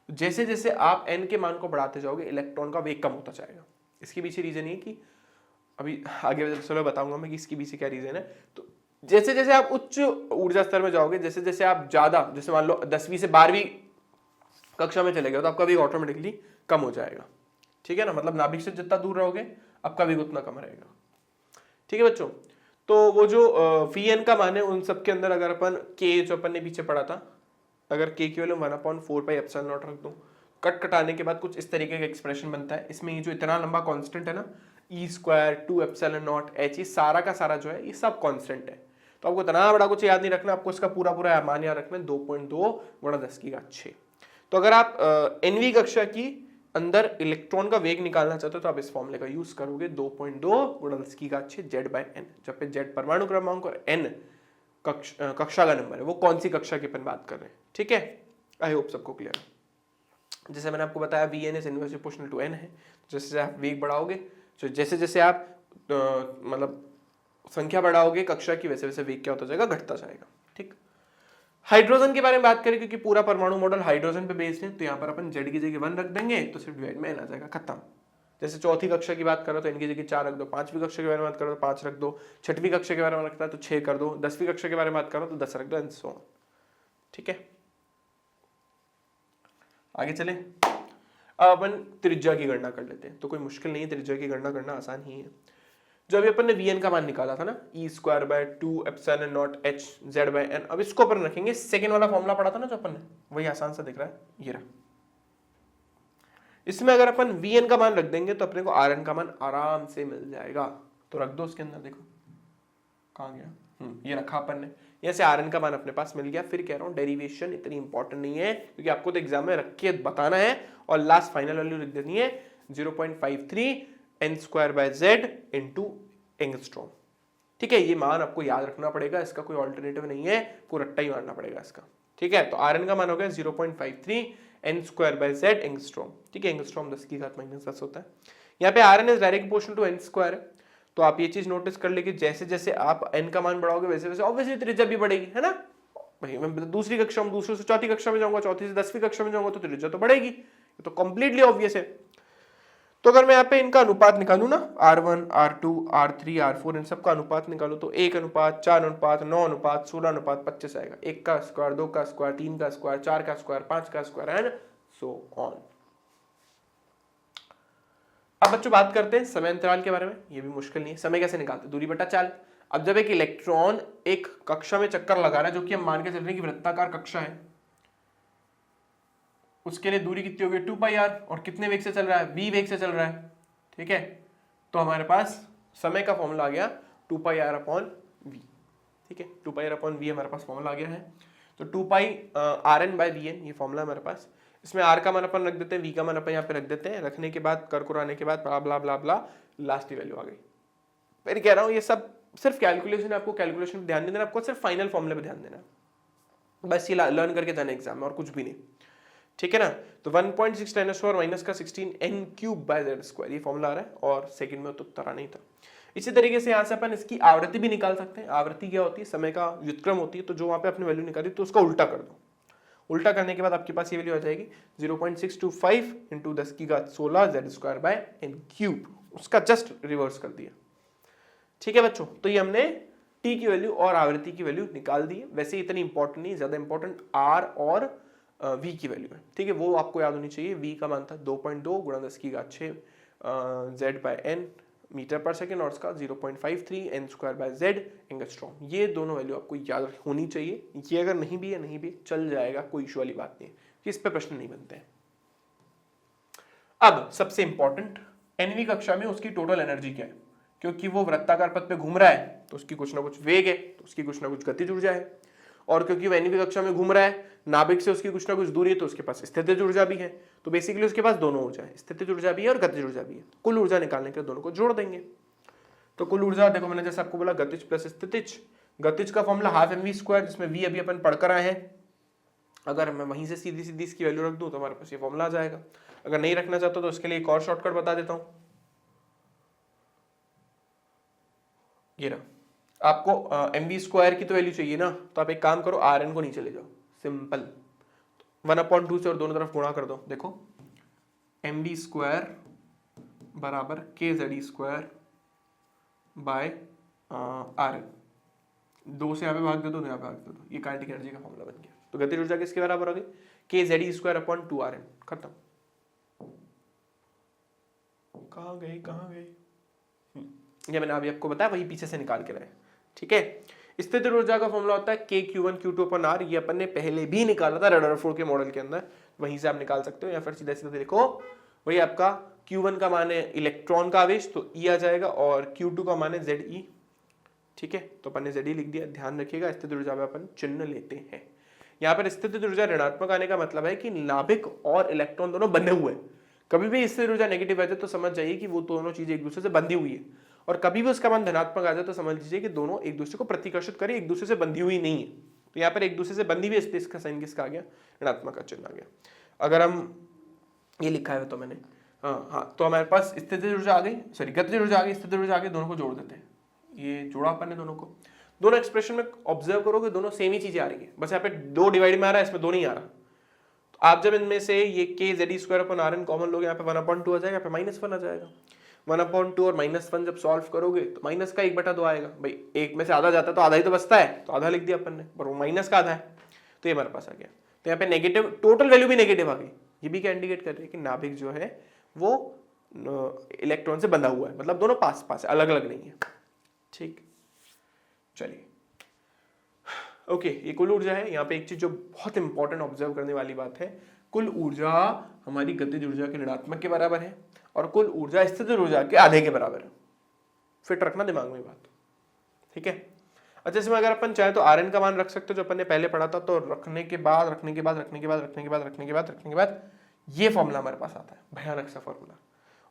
जैसे जैसे आप n के मान को बढ़ाते जाओगे इलेक्ट्रॉन का वेग कम होता जाएगा। इसके पीछे रीजन ये कि अभी आगे चलो बताऊंगा मैं कि इसके पीछे क्या रीजन है। तो जैसे जैसे आप उच्च ऊर्जा स्तर में जाओगे, जैसे जैसे आप ज्यादा, जैसे मान लो 10वीं से 12वीं कक्षा में चले गए तो आपका वेग ऑटोमेटिकली कम हो जाएगा। ठीक है ना, मतलब नाभिक से जितना दूर रहोगे आपका वेग उतना कम रहेगा। ठीक है बच्चों, तो वो जो Vn का मान है उन सब के अंदर अगर अपन k जो अपन ने पीछे पढ़ा था, अगर k की वैल्यू 1/4πε0 रख दो, कट कटाने के बाद कुछ इस तरीके का एक्सप्रेशन बनता है। इसमें ये जो इतना लंबा कांस्टेंट है ना, e स्क्वायर 2ε0 h, ये सारा का सारा जो है ये सब कांस्टेंट है। तो आपको इतना बड़ा कुछ याद नहीं रखना, आपको इसका पूरा पूरा मान याद रखना है 2.2 × 10⁶। तो अगर आप nवीं कक्षा की अंदर इलेक्ट्रॉन का वेग निकालना चाहते हो तो आप इस फॉर्मूले का यूज करोगे 2.2 × 10⁶ z/n, जब पे z परमाणु क्रमांक और n कक्षा का नंबर है। वो कौन सी कक्षा की अपन बात कर रहे हैं। ठीक है, आई होप सबको क्लियर है। जैसे मैंने आपको बताया Vn is inversely proportional to n है। जैसे जैसे आप वेग बढ़ाओगे, तो जैसे जैसे आप मतलब संख्या बढ़ाओगे कक्षा की, वैसे वैसे वेग क्या होता जाएगा, घटता जाएगा। ठीक, हाइड्रोजन के बारे में बात करें, क्योंकि पूरा परमाणु मॉडल हाइड्रोजन पे बेस्ड है, तो यहाँ पर अपन z की जगह 1 रख देंगे तो सिर्फ डिवाइड में n आ जाएगा, खत्म। जैसे चौथी कक्षा की बात करो तो n की जगह 4 रख दो, 5वीं कक्षा के बारे में बात करो तो 5 रख दो, 6वीं कक्षा के बारे में रखता है तो 6 कर दो, 10वीं कक्षा के बारे में बात करो तो 10 रख दो, एंड सो ऑन। ठीक है, आगे चले। अब अपन त्रिज्या की गणना कर लेते हैं। तो कोई मुश्किल नहीं है, त्रिज्या की गणना करना आसान ही है। जो अभी अपन ने Vn का मान निकाला था ना, e²/2ε0 h z/n, अब इसको अपन रखेंगे सेकेंड वाला फॉर्मूला पढ़ा था ना जो अपन ने, वही आसान सा दिख रहा है, ये रहा। इसमें अगर अपन Vn का मान रख देंगे तो अपने को Rn का मान आराम से मिल जाएगा। तो रख दो उसके अंदर, देखो कहाँ गया, ये रखा अपन ने। जैसे Rn का मान अपने पास मिल गया। फिर कह रहा हूँ डेरिवेशन इतनी इंपॉर्टेंट नहीं है, क्योंकि आपको तो एग्जाम में रख के बताना है और लास्ट फाइनल वैल्यू लिख देनी है 0.53 n²/z × एंगस्ट्रॉम। ठीक है, ये मान आपको याद रखना पड़ेगा, इसका कोई ऑल्टरनेटिव नहीं है, कोई रट्टा ही मारना पड़ेगा इसका। ठीक है, तो Rn का मान हो गया 0.53 n²/z एंगस्ट्रॉम। ठीक है, एंगस्ट्रॉम 10⁻⁻10 होता है। यहाँ पे Rn is direct proportional to n² है। तो आप ये चीज नोटिस कर ले कि जैसे जैसे आप n का मान बढ़ाओगे वैसे वैसे ऑब्वियसली त्रिज्या भी बढ़ेगी, है ना भाई। मैं दूसरी कक्षा में, दूसरी से चौथी कक्षा में जाऊंगा, चौथी से 10वीं कक्षा में जाऊंगा तो त्रिज्या तो बढ़ेगी, ये तो कंप्लीटली ऑब्वियस है। तो अगर मैं यहाँ पे इनका अनुपात निकालू ना, R1 R2 R3 R4, इन सब का अनुपात निकालू तो 1:4:9:16:25 आएगा। 1 का स्क्वायर, 2 का स्क्वायर, 3 का स्क्वायर, 4 का स्क्वायर, 5 का स्क्वायर, एंड सो ऑन। अब बच्चों बात करते हैं समय अंतराल के बारे में। ये भी मुश्किल नहीं है, समय कैसे निकालते, दूरी बटा चाल। अब जब एक इलेक्ट्रॉन एक कक्षा में चक्कर लगा रहा है, जो कि हम मान के चल रहे हैं कि वृत्ताकार कक्षा है, उसके लिए दूरी कितनी होगी 2πr, और कितने वेग से चल रहा है, v वेग से चल रहा है। ठीक है, तो हमारे पास समय का फॉर्मूला आ गया 2πr/v। ठीक है, 2πr/v हमारे पास फॉर्मूला आ गया है। तो 2π/Rn/Vn ये फॉर्मूला हमारे पास। इसमें R का मान अपन रख देते हैं, V का मान अपन यहाँ पे रख देते हैं। रखने के बाद कर कुराने के बाद ब्ला ब्ला ब्ला ब्ला लास्ट की वैल्यू आ गई। फिर कह रहा हूँ ये सब सिर्फ कैलकुलेशन है, आपको कैलकुलेशन पे ध्यान नहीं देना, आपको सिर्फ फाइनल फॉर्मूले पे ध्यान देना है। बस ये लर्न करके जाना एग्जाम में और कुछ भी नहीं, ठीक है ना। तो 1.6 10⁻⁴ माइनस का 16 n³/z², ये फॉर्मूला आ रहा है और सेकंड में तो उत्तर नहीं था। इसी तरीके से यहाँ से अपन इसकी आवृत्ति भी निकाल सकते हैं। आवृत्ति क्या होती है, समय का व्युत्क्रम होती है। तो जो वहां पे अपने वैल्यू निकाली तो उसका उल्टा कर दो। उल्टा करने के बाद आपके पास ये वैल्यू आ जाएगी 0.625 × 10⁻16 z²/n³, उसका जस्ट रिवर्स कर दिया, ठीक है बच्चों। तो ये हमने टी की वैल्यू और आवृत्ति की वैल्यू निकाल दी है। वैसे इतनी इंपॉर्टेंट नहीं, ज्यादा इंपॉर्टेंट आर और वी की वैल्यू है, ठीक है, वो आपको याद होनी चाहिए। वी का मान था 2.2 × 10⁻6 z/n मीटर पर सेकेंड और उसका 0.53 n²/z एंगस्ट्रॉम। ये दोनों वैल्यू आपको याद होनी चाहिए। ये अगर नहीं भी है नहीं भी चल जाएगा, कोई इशू वाली बात नहीं है, इस पे प्रश्न नहीं बनते हैं। अब सबसे इंपॉर्टेंट, nवीं कक्षा में उसकी टोटल एनर्जी क्या है, क्योंकि वो वृत्ताकार पथ पे घूम रहा है तो उसकी कुछ ना कुछ वेग है, तो उसकी कुछ ना कुछ गतिज ऊर्जा है, और क्योंकि वो nवीं कक्षा में घूम रहा है नाभिक से उसकी कुछ ना कुछ दूरी है तो उसके पास स्थितिज ऊर्जा भी है। तो बेसिकली उसके पास दोनों ऊर्जा है, स्थितिज ऊर्जा भी है और गतिज ऊर्जा भी है। कुल ऊर्जा निकालने के दोनों को जोड़ देंगे। तो कुल ऊर्जा देखो, मैंने जैसे आपको बोला गतिज प्लस स्थितिज। गतिज का फॉर्मूला 12mv², जिसमें v अभी अपन पढ़कर आए हैं। अगर मैं वहीं से सीधी सीधी इसकी वैल्यू रख दूं तो हमारे पास ये फॉर्मूला आ जाएगा। अगर नहीं रखना चाहता तो उसके लिए एक और शॉर्टकट बता देता हूं। ये रहा, आपको mv² की तो वैल्यू चाहिए ना, तो आप एक काम करो, rn को नीचे ले जाओ, सिंपल 1/2 से और दोनों तरफ गुणा कर दो। देखो mv² बराबर kze² बाय rn, 2 से यहाँ पे भाग दे दो, यहाँ पे भाग दे दो, ये काइनेटिक एनर्जी का फॉर्मूला बन गया। तो गतिज ऊर्जा किसके बराबर होगी, kze²/2rn। खत्म। कहाँ गए ये मैंने अभी आपको बताया, वही पीछे से निकाल के लाए, ठीक है। स्थितिज ऊर्जा का फॉर्मूला होता है kq1q2/r। ये अपन ने पहले भी निकाला था रदरफोर्ड के मॉडल के अंदर, वहीं से आप निकाल सकते हो, या फिर सीधा सीधा देखो, वही आपका q1 का मान है इलेक्ट्रॉन का आवेश, तो E आ जाएगा, और q2 का मान है Ze, ठीक है। तो अपन ने Ze लिख दिया। ध्यान रखिएगा स्थितिज ऊर्जा में अपन चिन्ह लेते हैं। यहाँ पर स्थितिज ऊर्जा ऋणात्मक आने का मतलब है कि नाभिक और इलेक्ट्रॉन दोनों बंधे हुए हैं। कभी भी स्थितिज ऊर्जा नेगेटिव आ जाए तो समझ जाइए कि वो दोनों चीजें एक दूसरे से बंधी हुई है, और कभी भी उसका मान धनात्मक आ जाए तो समझ लीजिए कि दोनों एक दूसरे को प्रतिकर्षित करें, एक दूसरे से बंधी हुई नहीं है। तो यहाँ पर एक दूसरे से बंधी हुई, इसका साइन किसका आ गया, ऋणात्मक का चिन्ह आ गया। अगर हम ये लिखा है तो मैंने हाँ, तो हमारे पास स्थितिज ऊर्जा आ गई, सॉरी गतिज ऊर्जा आ गई, स्थितिज ऊर्जा आ गई, दोनों को जोड़ देते हैं। ये जोड़ा अपन ने दोनों को। दोनों एक्सप्रेशन में ऑब्जर्व करोगे दोनों सेम ही चीजें आ रही है, बस यहाँ पे 2 डिवाइड में आ रहा है, इसमें 2 नहीं आ रहा। तो आप जब इनमें से ये kze²/rn कॉमन लोगे, यहाँ पे 1/2 आ जाएगा, यहाँ पे -1 आ जाएगा। 1/2 और -1 जब सॉल्व करोगे तो माइनस का 1/2 आएगा। भाई एक में से आधा जाता है तो आधा ही तो बचता है, तो आधा लिख दिया अपन ने, पर वो माइनस का आधा है, तो ये हमारे पास आ गया। तो यहाँ पे नेगेटिव, टोटल वैल्यू भी नेगेटिव आ गई। ये भी क्या इंडिकेट कर रही है कि नाभिक जो है वो इलेक्ट्रॉन से बंधा हुआ है, मतलब दोनों पास पास है, अलग अलग नहीं है, ठीक। चलिए ओके, ये कुल ऊर्जा है। यहाँ पे एक चीज जो बहुत इंपॉर्टेंट ऑब्जर्व करने वाली बात है, कुल ऊर्जा हमारी गतिज ऊर्जा के ऋणात्मक के बराबर है और कुल ऊर्जा स्थितिज ऊर्जा के आधे के बराबर है। फिट रखना दिमाग में बात, ठीक है। अच्छा, इसमें अगर अपन चाहे तो Rn का मान रख सकते हो, जो अपन ने पहले पढ़ा था। तो रखने के बाद ये फॉर्मूला हमारे पास आता है, भयानक सा फॉर्मूला।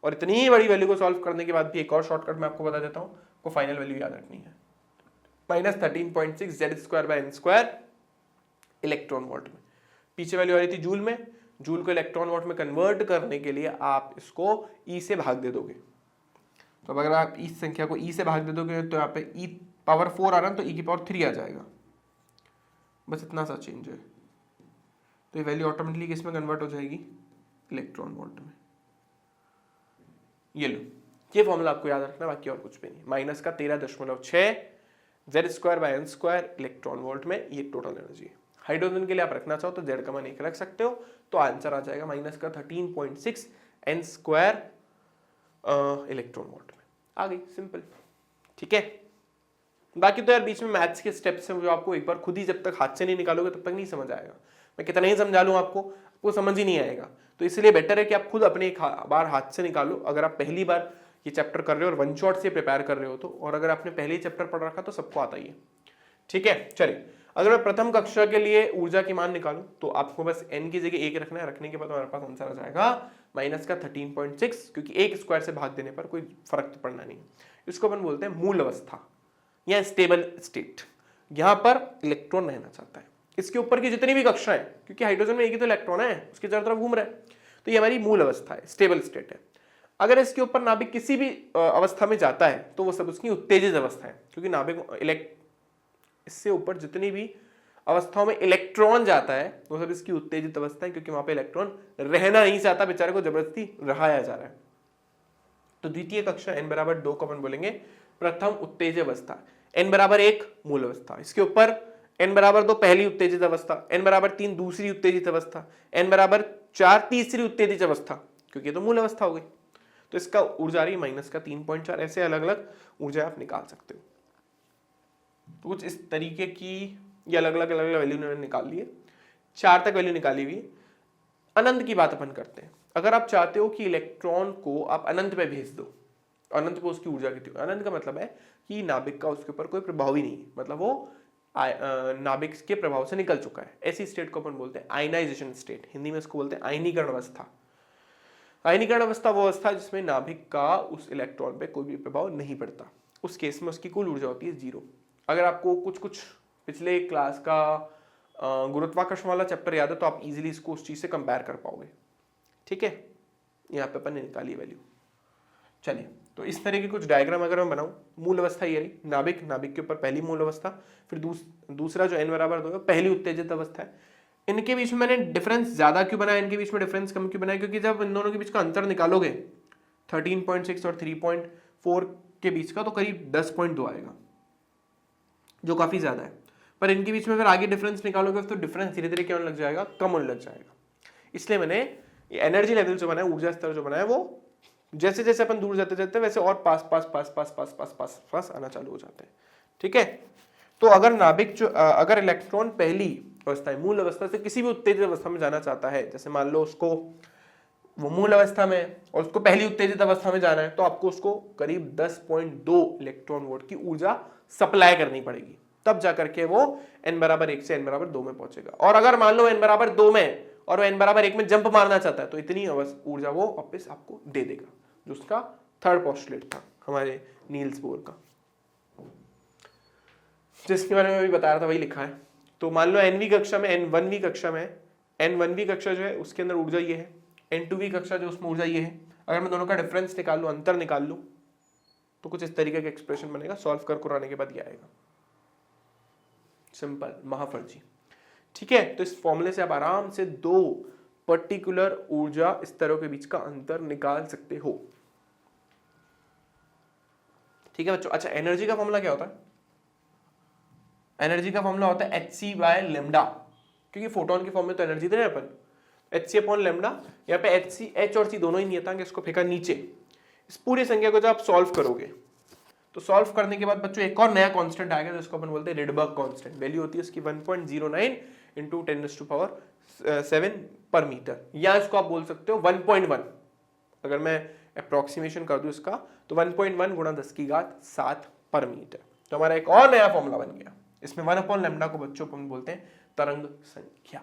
और इतनी बड़ी वैल्यू को सॉल्व करने के बाद भी एक और शॉर्टकट मैं आपको बता देता हूँ, को फाइनल वैल्यू याद रखनी है, -13.6 Z²/n² इलेक्ट्रॉन वोल्ट में। पीछे वैल्यू आ रही थी जूल में, जूल को इलेक्ट्रॉन वोल्ट में कन्वर्ट करने के लिए आप इसको E से भाग दे दोगे। तो अगर आप इस संख्या को E से भाग दे दोगे तो यहाँ पे E⁴ आ रहा है, तो E⁻³ आ जाएगा। बस इतना सा चेंज है, तो ये वैल्यू ऑटोमेटिकली किसमें कन्वर्ट हो जाएगी, इलेक्ट्रॉन वोल्ट में। ये लो, ये फॉर्मूला आपको याद रखना, बाकी और कुछ भी नहीं। -13.6 Z²/n² इलेक्ट्रॉन वोल्ट में ये टोटल एनर्जी है। हाइड्रोजन के लिए आप रखना चाहो तो Z का मान 1 रख सकते हो, तो आंसर आ जाएगा -13.6 n² इलेक्ट्रॉन वोल्ट में। आ गई, सिंपल, ठीक है। बाकी तो यार बीच में मैथ्स के स्टेप्स हैं जो आपको एक बार खुद ही जब तक हाथ से नहीं निकालोगे तब तक नहीं समझ आएगा। मैं कितना ही समझा लूं आपको समझ ही नहीं आएगा। तो इसलिए बेटर है कि आप खुद अपने एक बार हाथ से निकालो। अगर आप पहली बार ये चैप्टर कर रहे हो और वन शॉट से प्रिपेयर कर रहे हो तो, और अगर आपने पहले ही चैप्टर पढ़ रखा तो सबको आता ही है, ठीक है। चलिए, अगर मैं प्रथम कक्षा के लिए ऊर्जा की मान निकालूं तो आपको बस n की जगह 1 रखना है। रखने के बाद हमारे पास आंसर आ जाएगा -13.6, क्योंकि 1² से भाग देने पर कोई फर्क तो पड़ना नहीं। इसको अपन बोलते हैं मूल अवस्था या स्टेबल स्टेट। यहां पर इलेक्ट्रॉन रहना चाहता है। इसके ऊपर की जितनी भी कक्षाएं, क्योंकि हाइड्रोजन में एक ही तो इलेक्ट्रॉन है, उसके चारों तरफ घूम रहा है, तो ये हमारी मूल अवस्था है, स्टेबल स्टेट है। अगर इसके ऊपर नाभिक किसी भी अवस्था में जाता है तो वो सब उसकी उत्तेजित अवस्था है, क्योंकि नाभिक इससे ऊपर जितनी भी अवस्थाओं में इलेक्ट्रॉन जाता है वो सब इसकी उत्तेजित अवस्था है, क्योंकि वहां पे इलेक्ट्रॉन रहना नहीं चाहता, बेचारे को जबरदस्ती रहाया जा रहा है। तो द्वितीय कक्षा n बराबर 2 को अपन बोलेंगे प्रथम उत्तेजित अवस्था, n बराबर 1 मूल अवस्था, इसके ऊपर n बराबर 2 पहली उत्तेजित अवस्था, n बराबर 3 दूसरी उत्तेजित अवस्था, n बराबर 4 तीसरी उत्तेजित अवस्था, क्योंकि ये तो मूल अवस्था हो गई। तो इसका ऊर्जा रही माइनस का 3.4, ऐसे अलग अलग ऊर्जा आप निकाल सकते हो। तो कुछ इस तरीके की ये अलग अलग वैल्यू उन्होंने निकाल लिए, 4 तक वैल्यू निकाली हुई। अनंत की बात अपन करते हैं। अगर आप चाहते हो कि इलेक्ट्रॉन को आप अनंत पे भेज दो, अनंत पे उसकी ऊर्जा कितनी, अनंत का मतलब है कि नाभिक का उसके ऊपर कोई प्रभाव ही नहीं, मतलब वो नाभिक के प्रभाव से निकल चुका है, ऐसी स्टेट को अपन बोलते हैं आयनाइजेशन स्टेट, हिंदी में इसको बोलते हैं आयनीकरण अवस्था। आयनीकरण अवस्था वो अवस्था जिसमें नाभिक का उस इलेक्ट्रॉन पे कोई भी प्रभाव नहीं पड़ता, उस केस में उसकी कुल ऊर्जा होती है 0। अगर आपको कुछ पिछले क्लास का गुरुत्वाकर्षण वाला चैप्टर याद है तो आप इजीली इसको उस चीज से कंपेयर कर पाओगे, ठीक है। यहाँ पे अपन ने निकाली वैल्यू। चलिए, तो इस तरह के कुछ डायग्राम अगर मैं बनाऊं, मूल अवस्था ये रही, नाभिक के ऊपर पहली मूल अवस्था, फिर दूसरा जो n बराबर 2 है पहली उत्तेजित अवस्था है। इनके बीच में मैंने डिफरेंस ज्यादा क्यों बनाया, इनके बीच में डिफरेंस कम क्यों बनाया, क्योंकि जब इन दोनों के बीच का अंतर निकालोगे 13.6 और 3.4 के बीच का, तो करीब 10.2 आएगा, जो काफी ज्यादा है। पर इनके बीच में अगर आगे डिफरेंस निकालोगे तो डिफरेंस धीरे धीरे क्या होने लग जाएगा, कम होने लग जाएगा। इसलिए मैंने ये एनर्जी लेवल जो बनाया, ऊर्जा स्तर जो बनाया, वो जैसे जैसे अपन दूर जाते जाते वैसे और पास आना चालू हो जाते हैं, ठीक है। तो अगर नाभिक जो अगर इलेक्ट्रॉन पहली अवस्था है, मूल अवस्था से किसी भी उत्तेजित अवस्था में जाना चाहता है, जैसे मान लो उसको वो मूल अवस्था में और उसको पहली उत्तेजित अवस्था में जाना है, तो आपको उसको करीब 10.2 इलेक्ट्रॉन वोल्ट की ऊर्जा सप्लाई करनी पड़ेगी, तब जाकर के वो n बराबर 1 से n बराबर 2 में पहुंचेगा। और अगर मान लो n बराबर 2 में और वो n बराबर 1 में जंप मारना चाहता है, तो इतनी ऊर्जा वो वापस आपको दे देगा, जो उसका थर्ड पोस्टुलेट था हमारे नील्स बोर का, जिसके बारे में अभी बता रहा था, वही लिखा है। तो मान लो n1वीं कक्षा जो है उसके अंदर ऊर्जा ये है, n2वीं कक्षा जो उसमें ऊर्जा ये है। अगर मैं दोनों का डिफरेंस निकाल लूं, अंतर निकाल लूं, तो कुछ इस तरीके का एक्सप्रेशन बनेगा। सॉल्व कर आने के बाद ये आएगा, सिंपल महाफर्जी, ठीक है। तो इस फॉर्मूले से आप आराम से 2 पर्टिकुलर ऊर्जा स्तरों के बीच का अंतर निकाल सकते हो, ठीक है बच्चों। अच्छा, एनर्जी का फॉर्मूला क्या होता है? एनर्जी का फॉर्मूला होता है hc/λ, क्योंकि फोटोन के फॉर्म में तो एनर्जी दे रहे हैं अपन, hc/λ। यहाँ पे h और c दोनों ही नियतांक, इसको फेंका नीचे। इस पूरी संख्या को जब आप सॉल्व करोगे तो सॉल्व करने के बाद बच्चों एक और नया कांस्टेंट आएगा, जिसको अपन बोलते हैं रिडबर्ग कांस्टेंट। वैल्यू होती है इसकी 1.09 इंटू 10⁻7 पर मीटर, या इसको आप बोल सकते हो 1.1। अगर मैं अप्रोक्सीमेशन कर दूं इसका, तो 1.1 गुणा 10⁻7 पर मीटर। तो हमारा एक और नया फॉर्मूला बन गया। इसमें 1/λ को बच्चों अपन बोलते हैं तरंग संख्या,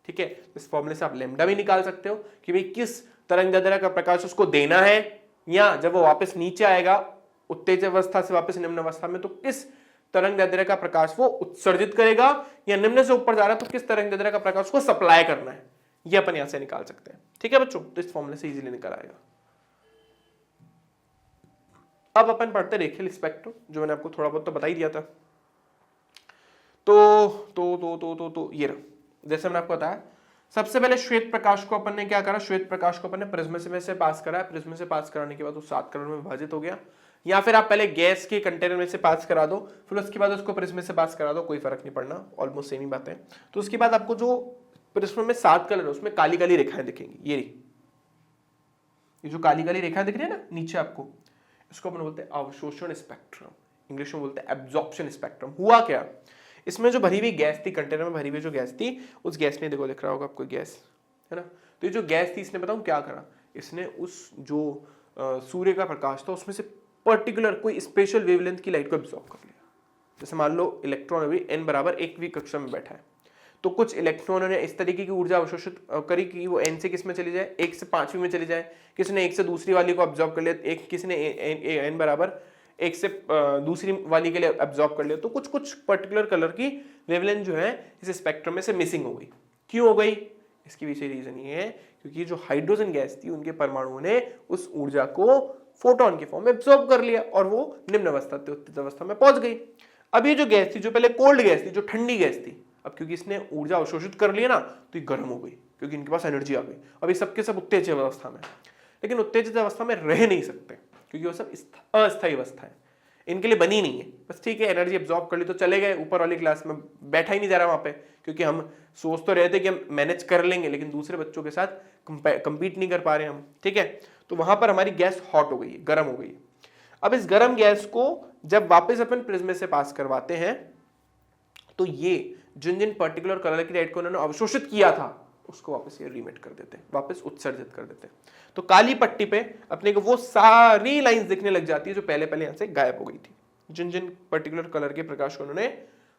ठीक है। इस फॉर्मूले से आप लैम्डा भी निकाल सकते हो कि भाई किस तरंग दैर्ध्य का प्रकाश उसको देना है, या जब वो वापस नीचे आएगा उत्तेजित अवस्था से वापस निम्न अवस्था में, तो किस तरंग दैर्ध्य का प्रकाश वो उत्सर्जित करेगा, या निम्न से ऊपर जा रहा है तो किस तरंग दैर्ध्य का प्रकाश को सप्लाई करना है, ये अपन यहां से निकाल सकते हैं, ठीक है बच्चों। तो इस फॉर्मूले से इजीली निकल आएगा। अब अपन पढ़ते रेखीय स्पेक्ट्रम, जो मैंने आपको थोड़ा बहुत तो बता ही दिया था। तो ये रहा, जैसे मैंने आपको बताया, सबसे पहले श्वेत प्रकाश को अपन ने क्या करा, श्वेत प्रकाश को अपन ने प्रिज्म से पास करा। प्रिज्म से पास कराने के बाद वो 7 कणों में विभाजित हो गया, या फिर आप पहले गैस के कंटेनर में से पास करा दो, फिर उसके बाद उसको प्रिज्म से पास करा दो, कोई फर्क नहीं पड़ना, ऑलमोस्ट सेम ही बात है। तो उसके बाद आपको जो प्रिज्म में 7 कलर है उसमें काली काली रेखाएं दिखेंगी, ये जो काली काली रेखाएं दिख रही है ना नीचे आपको, इसको अपन बोलते हैं अवशोषण स्पेक्ट्रम, इंग्लिश में बोलते हैं एब्जॉर्प्शन स्पेक्ट्रम। हुआ क्या, इसमें जो भरी हुई गैस थी, कंटेनर में भरी हुई जो गैस थी, उस गैस ने, देखो दिख रहा होगा आपको गैस, है ना। तो ये जो गैस थी, इसने बताऊं क्या करा, इसने उस जो सूर्य का प्रकाश था उसमें से पर्टिकुलर कोई स्पेशल वेवलेंथ की लाइट को एब्जॉर्ब कर लिया। जैसे मान लो इलेक्ट्रॉन अभी n बराबर 1वीं कक्षा में बैठा है, तो कुछ इलेक्ट्रॉनों ने इस तरीके की ऊर्जा अवशोषित करी कि वो n से किस में चली जाए, 1 से 5वीं में चली जाए, किसी ने 1 से दूसरी वाली को ऑब्जॉर्व कर लिया, किसी ने n बराबर एक से दूसरी वाली के लिए एब्जॉर्ब कर लिया, तो कुछ कुछ पर्टिकुलर कलर की वेवलेंथ जो है इस स्पेक्ट्रम में से मिसिंग हो गई। क्यों हो गई? इसके पीछे रीजन ये है क्योंकि जो हाइड्रोजन गैस थी उनके परमाणुओं ने उस ऊर्जा को फोटोन के फॉर्म में एब्जॉर्ब कर लिया और वो निम्न अवस्था से उत्तेजित अवस्था में पहुंच गई। अब ये जो गैस थी, जो पहले कोल्ड गैस थी, जो ठंडी गैस थी, अब क्योंकि इसने ऊर्जा अवशोषित कर लिया ना तो ये गर्म हो गई क्योंकि इनके पास एनर्जी आ गई। अब ये सबके सब उत्तेजित अवस्था में, लेकिन उत्तेजित अवस्था में रह नहीं सकते क्योंकि वो सब अस्थायी अवस्था है, इनके लिए बनी नहीं है। बस ठीक है, एनर्जी एब्जॉर्ब कर ली तो चले गए ऊपर वाली क्लास में, बैठा ही नहीं जा रहा वहां पे, क्योंकि हम सोच तो रहे थे कि हम मैनेज कर लेंगे लेकिन दूसरे बच्चों के साथ कंपीट नहीं कर पा रहे हम। ठीक है, तो वहां पर हमारी गैस हॉट हो गई है, गर्म हो गई है। अब इस गर्म गैस को जब वापस अपन प्रिज्म से पास करवाते हैं तो ये जिन जिन पर्टिकुलर कलर की लाइट को उन्होंने अवशोषित किया था उसको वापस ये रिमिट कर देते हैं, वापस उत्सर्जित कर देते हैं। तो काली पट्टी पे अपने को वो सारी लाइंस दिखने लग जाती है जो पहले पहले यहां से गायब हो गई थी। जिन जिन पर्टिकुलर कलर के प्रकाश को उन्होंने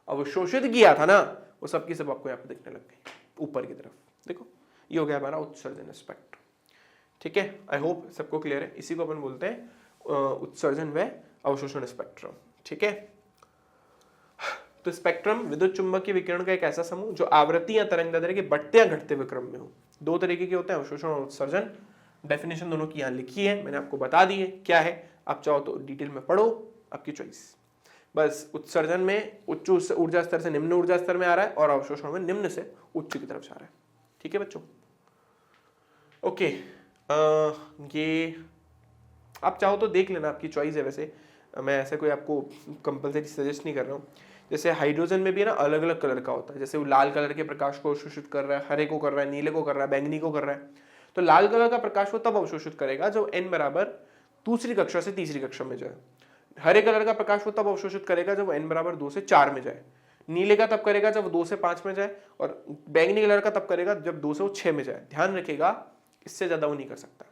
अवशोषित किया था ना वो सब की सब आपको यहाँ पे दिखने लग गई ऊपर की तरफ। देखो ये हो गया हमारा उत्सर्जन स्पेक्ट्रम। ठीक है, आई होप सबको क्लियर है। इसी को अपन बोलते हैं उत्सर्जन व अवशोषण स्पेक्ट्रम। ठीक है, तो स्पेक्ट्रम विद्युत चुंबकीय विकिरण का एक ऐसा समूह जो आवृत्ति या तरंगदैर्घ्य के बढ़ते या घटते हुए क्रम में हो। दो तरीके के होते हैं, अवशोषण और उत्सर्जन। डेफिनेशन दोनों की यहाँ लिखी है, मैंने आपको बता दी है क्या है। आप चाहो तो डिटेल में पढ़ो, आपकी चॉइस। बस उत्सर्जन में उच्च ऊर्जा स्तर से निम्न ऊर्जा स्तर में आ रहा है और अवशोषण में निम्न से उच्च की तरफ जा रहा है। ठीक है बच्चों, ओके। ये आप चाहो तो देख लेना, आपकी चॉइस है। वैसे मैं ऐसे कोई आपको कंपलसरी सजेस्ट नहीं कर रहा हूँ। जैसे हाइड्रोजन में भी ना अलग अलग कलर का होता है, जैसे वो लाल कलर के प्रकाश को अवशोषित कर रहा है, हरे को कर रहा है, नीले को कर रहा है, बैंगनी को कर रहा है। तो लाल कलर का प्रकाश वो तब अवशोषित करेगा जब n बराबर दूसरी कक्षा से तीसरी कक्षा में जाए। हरे कलर का प्रकाश वो तब अवशोषित करेगा जब n बराबर 2 से 4 में जाए। नीले का तब करेगा जब 2 से 5 में जाए, और बैंगनी कलर का तब करेगा जब 2 से 6 में जाए। ध्यान रखिएगा, इससे ज्यादा वो नहीं कर सकता।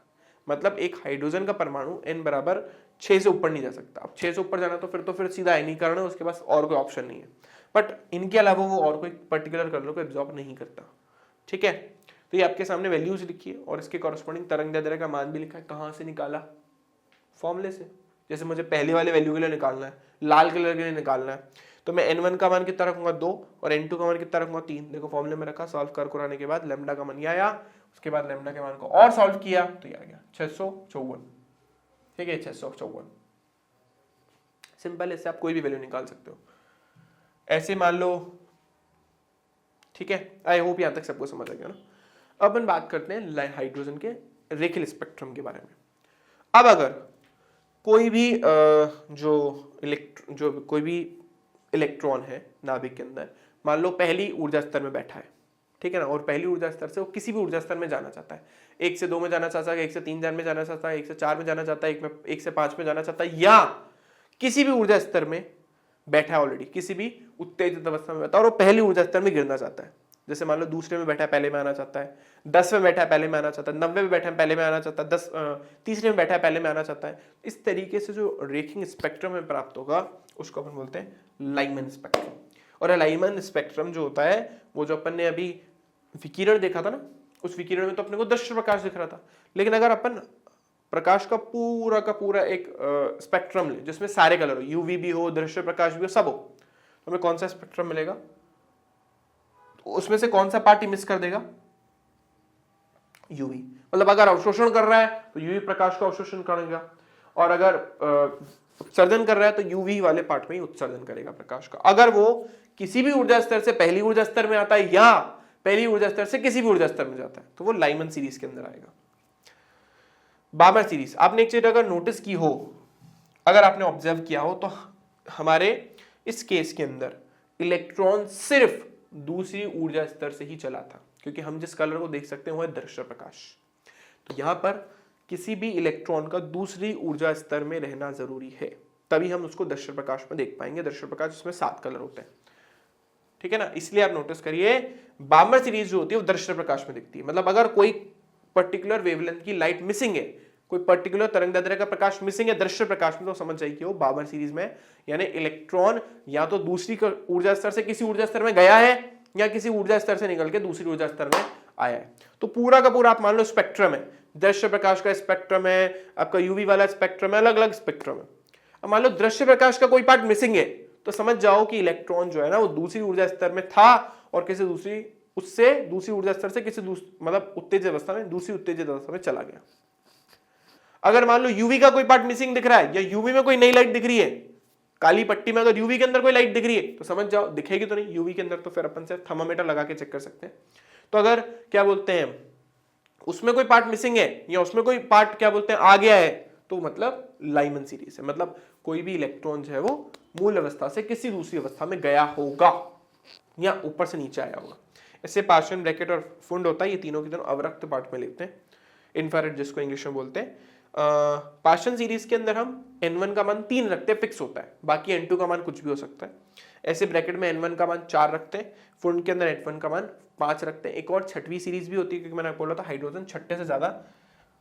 मतलब एक हाइड्रोजन का परमाणु n बराबर 6 से ऊपर नहीं जा सकता। अब 6 से ऊपर जाना तो फिर सीधा आयनीकरण है, उसके पास और कोई ऑप्शन नहीं है। बट इनके अलावा वो और कोई पर्टिकुलर कलर को एब्जॉर्ब नहीं करता। ठीक है, तो ये आपके सामने वैल्यूज लिखी है और इसके कॉरस्पॉन्डिंग तरंगदैर्घ्य का मान भी लिखा है। कहाँ से निकाला? फॉर्मूले से। जैसे मुझे पहले वाले वैल्यू के लिए निकालना है, लाल कलर के लिए निकालना है, तो मैं n1 का मान कितना रखूंगा 2 और n2 का मान कितना रखूंगा 3। देखो फॉर्मूले में रखा, सॉल्व कर कराने के बाद लैम्डा का मान ये आया, उसके बाद लैम्डा के मान को और सॉल्व किया तो ये आ गया 654। ठीक है, 654 सिंपल है। इससे आप कोई भी वैल्यू निकाल सकते हो। ऐसे मान लो। ठीक है, आई होप यहां तक सबको समझ आ गया ना। अब अपन बात करते हैं हाइड्रोजन के रेखीय स्पेक्ट्रम के बारे में। अब अगर कोई भी कोई भी इलेक्ट्रॉन है नाभिक के अंदर, मान लो पहली ऊर्जा स्तर में बैठा है, ठीक है ना, और पहली ऊर्जा स्तर से वो किसी भी ऊर्जा स्तर में जाना चाहता है, 1 से 2 में जाना चाहता है, 1 से 3 में जाना चाहता है, 1 से 4 में जाना चाहता है, 1 से 5 में जाना चाहता है, या किसी भी ऊर्जा स्तर में बैठा है ऑलरेडी, किसी भी उत्तेजित अवस्था में बैठा है और वो पहली ऊर्जा स्तर में गिरना चाहता है। जैसे मान लो दूसरे में बैठा है पहले में आना चाहता है, 10 में बैठा है पहले में आना चाहता है, 90 में बैठा है पहले में आना चाहता है, तीसरे में बैठा है पहले में आना चाहता है। इस तरीके से जो रेखीय स्पेक्ट्रम में प्राप्त होगा उसको अपन बोलते हैं लाइमन स्पेक्ट्रम। और लाइमन स्पेक्ट्रम जो होता है वो जो अपन ने अभी विकिरण देखा था ना, उस विकिरण में तो अपने को दृश्य प्रकाश दिख रहा था। लेकिन अगर अपन प्रकाश का पूरा एक स्पेक्ट्रम ले जिसमें सारे कलर हो, यूवी भी हो, दृश्य प्रकाश भी हो, सब हो, तो हमें कौन सा स्पेक्ट्रम मिलेगा? उसमें से कौन सा पार्ट मिस कर देगा? यूवी। मतलब अगर अवशोषण कर रहा है तो यूवी प्रकाश को अवशोषण करेगा, और अगर उत्सर्जन कर रहा है तो यूवी वाले पार्ट में ही उत्सर्जन करेगा प्रकाश का। अगर वो किसी भी ऊर्जा स्तर से पहली ऊर्जा स्तर में आता है या पहली ऊर्जा स्तर से किसी भी ऊर्जा स्तर में जाता है तो वो लाइमन सीरीज के अंदर आएगा। बामर सीरीज, आपने एक चीज अगर नोटिस की हो, अगर आपने ऑब्जर्व किया हो, तो हमारे इस केस के अंदर इलेक्ट्रॉन सिर्फ दूसरी ऊर्जा स्तर से ही चला था, क्योंकि हम जिस कलर को देख सकते हैं वो है दृश्य प्रकाश। तो यहां पर किसी भी इलेक्ट्रॉन का दूसरी ऊर्जा स्तर में रहना जरूरी है, तभी हम उसको दृश्य प्रकाश में देख पाएंगे। दृश्य प्रकाश जिसमें 7 कलर होते हैं, ठीक है ना। इसलिए आप नोटिस करिए बामर सीरीज जो होती है वो दृश्य प्रकाश में दिखती है। मतलब अगर कोई पर्टिकुलर वेवलेंथ की लाइट मिसिंग है, कोई पर्टिकुलर तरंगदैर्घ्य का प्रकाश मिसिंग है दृश्य प्रकाश में, तो समझ जाइए कि वो बामर सीरीज में, यानी इलेक्ट्रॉन या तो दूसरी ऊर्जा स्तर से किसी ऊर्जा स्तर में गया है या किसी ऊर्जा स्तर से निकल के दूसरी ऊर्जा स्तर में आया है। तो पूरा का पूरा आप मान लो स्पेक्ट्रम है, दृश्य प्रकाश का स्पेक्ट्रम है, आपका यूवी वाला स्पेक्ट्रम है, अलग अलग स्पेक्ट्रम है। अब मान लो दृश्य प्रकाश का कोई पार्ट मिसिंग है तो समझ जाओ कि इलेक्ट्रॉन जो है ना वो दूसरी ऊर्जा स्तर में था और किसी दूसरी ऊर्जा स्तर से मतलब उत्तेजित अवस्था में दूसरी उत्तेजित अवस्था में चला गया। अगर मान लो यूवी का कोई पार्ट मिसिंग दिख रहा है या यूवी में कोई नई लाइट दिख रही है, काली पट्टी में अगर यूवी के अंदर कोई लाइट दिख रही है तो समझ जाओ, दिखेगी तो नहीं यूवी के अंदर, तो फिर अपन से थर्मामीटर लगा के चेक कर सकते हैं। तो अगर क्या बोलते हैं उसमें कोई पार्ट मिसिंग है या उसमें कोई पार्ट क्या बोलते हैं आ गया है तो मतलब लाइमन सीरीज है, मतलब कोई भी इलेक्ट्रॉन जो है वो मूल अवस्था से किसी दूसरी अवस्था में गया होगा या ऊपर से नीचे आया होगा। इससे पार्शियल ब्रैकेट और फुंड होता है, ये तीनों के तीनों अवरक्त पार्ट में लेते हैं, इंफ्रारेड जिसको इंग्लिश में बोलते हैं। पार्शियल सीरीज के अंदर हम n1 का मान 3 रखते हैं, फिक्स होता है, बाकी n2 का मान कुछ भी हो सकता है। ऐसे ब्रैकेट में n1 का मान 4 रखते हैं, फुंड के अंदर n1 का मान 5 रखते हैं। एक और छठवीं सीरीज भी होती है, क्योंकि मैंने आपको बोला था हाइड्रोजन छठे से ज्यादा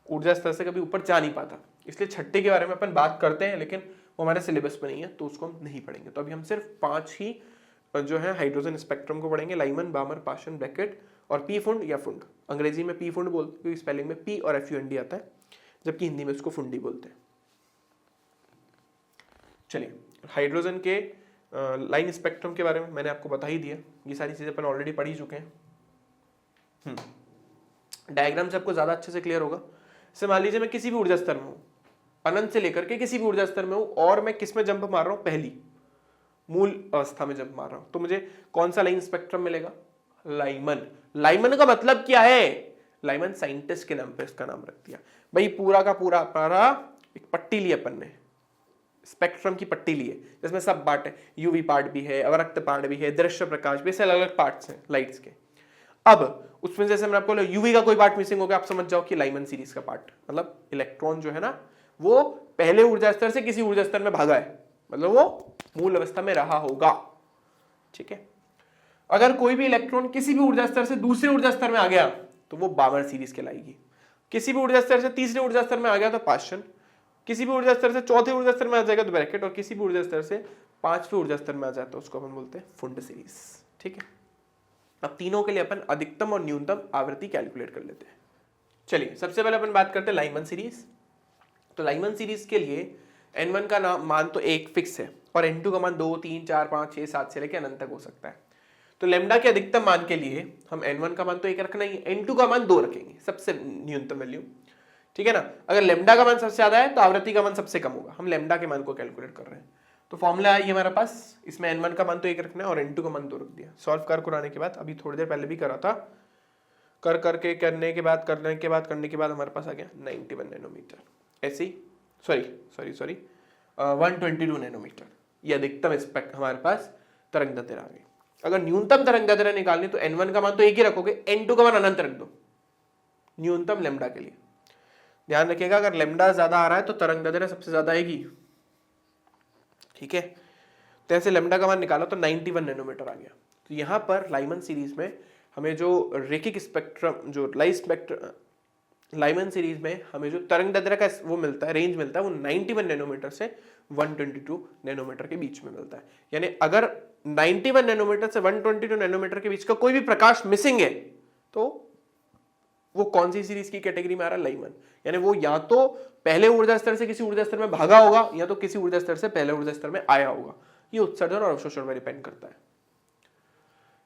ऊर्जा स्तर से कभी ऊपर जा नहीं पाता, इसलिए छठे के बारे में अपन बात करते हैं लेकिन वो हमारे सिलेबस में नहीं है तो उसको हम नहीं पढ़ेंगे। तो अभी हम सिर्फ 5 ही जो है हाइड्रोजन स्पेक्ट्रम को पढ़ेंगे, लाइमन, बामर, पार्शियल ब्रैकेट और पी फुंड या फुंड। अंग्रेजी में पी फुंड बोलते हैं क्योंकि स्पेलिंग में पी और FUND आता है, जबकि हिंदी में उसको फुंडी बोलते हैं। चलिए, हाइड्रोजन के लाइन स्पेक्ट्रम के बारे में मैंने आपको बता ही दिया, ये सारी चीजें अपन ऑलरेडी पढ़ ही चुके हैं। डायग्राम से आपको ज्यादा अच्छे से क्लियर होगा। से मान लीजिए मैं किसी भी ऊर्जा स्तर में हूं, अनंत से लेकर के किसी भी ऊर्जा स्तर में हूं और मैं किस में जंप मार रहा हूं, पहली मूल अवस्था में जंप मार रहा हूं, तो मुझे कौन सा लाइन स्पेक्ट्रम मिलेगा, लाइमन। लाइमन का मतलब क्या है, लाइमन साइंटिस्ट के नाम पे इसका नाम रख दिया। भाई पूरा का पूरा अपना एक पट्टी ली अपन ने, स्पेक्ट्रम की पट्टी ली है, जिसमें सब पार्ट है, यूवी पार्ट भी है, अवरक्त पार्ट भी है, दृश्य प्रकाश भी, अलग अलग पार्ट्स हैं लाइट्स के। अब उसमें जैसे मैंने आपको यूवी का कोई पार्ट मिसिंग हो गया, आप समझ जाओ कि लाइमन सीरीज का पार्ट, मतलब इलेक्ट्रॉन जो है ना वो पहले ऊर्जा स्तर से किसी ऊर्जा स्तर में भागा है, मतलब वो मूल अवस्था में रहा होगा। ठीक है, अगर कोई भी इलेक्ट्रॉन किसी भी ऊर्जा स्तर से दूसरे ऊर्जा स्तर में आ गया तो वो बामर सीरीज कहलाएगी। किसी भी ऊर्जा स्तर से तीसरे ऊर्जा स्तर में आ गया तो पार्शियल, किसी भी ऊर्जा स्तर से चौथे ऊर्जा स्तर में आ जाएगा तो ब्रैकेट, और किसी भी ऊर्जा स्तर से पांचवें ऊर्जा स्तर में आ जाता है उसको अपन बोलते हैं फुंड सीरीज। ठीक है, अब तीनों के लिए अपन अधिकतम और न्यूनतम आवृत्ति कैलकुलेट कर लेते हैं। चलिए, सबसे पहले अपन बात करते हैं लाइमन सीरीज। तो लाइमन सीरीज के लिए n1 का मान तो 1 फिक्स है और n2 का मान 2, 3, 4, 5, 6, 7 से लेकर अनंत तक हो सकता है। तो लेमडा के अधिकतम मान के लिए हम n1 का मान तो 1 रखना ही है, n2 का मान 2 रखेंगे, सबसे न्यूनतम वैल्यू। ठीक है ना, अगर लेमडा का मान सबसे ज्यादा है तो आवृत्ति का मान सबसे कम होगा। हम लेमडा के मान को कैलकुलेट कर रहे हैं, तो फॉर्मूला है ये हमारे पास, इसमें n1 का मान तो 1 रखना है और n2 का मान 2 रख दिया। सॉल्व कराने के बाद, अभी थोड़ी देर पहले भी करा था, करने के बाद हमारे पास आ गया 91 नैनोमीटर। ऐसे ही सॉरी 122 नैनोमीटर, ये अधिकतम स्पेक्ट हमारे पास तरंग दैर्घ्य आ गई। अगर न्यूनतम तरंग दैर्घ्य निकालनी तो n1 का मान तो 1 ही रखोगे, n2 का मान अनंत रख दो न्यूनतम लेमडा के लिए। ध्यान रखिएगा, अगर लेमडा ज्यादा आ रहा है तो तरंग दैर्घ्य सबसे ज्यादा आएगी। ठीक है, तो ऐसे लेमडा का मान निकाला तो 91 नैनोमीटर आ गया। तो यहां पर लाइमन सीरीज में हमें जो रेखिक स्पेक्ट्रम, जो लाइमन सीरीज में हमें जो तरंग दैर्घ्य का वो मिलता है, रेंज मिलता है, वो 91 नैनोमीटर से 122 नैनोमीटर के बीच में मिलता है। यानी अगर 91 नैनोमीटर से 122 नैनोमीटर के बीच का कोई भी प्रकाश मिसिंग है तो वो कौन सी सीरीज की कैटेगरी में आ रहा है, लाइमन। यानी वो या तो पहले ऊर्जा स्तर से किसी ऊर्जा स्तर में भागा होगा या तो किसी ऊर्जा स्तर से पहले ऊर्जा स्तर में आया होगा। ये उत्सर्जन और अवशोषण पर डिपेंड करता है।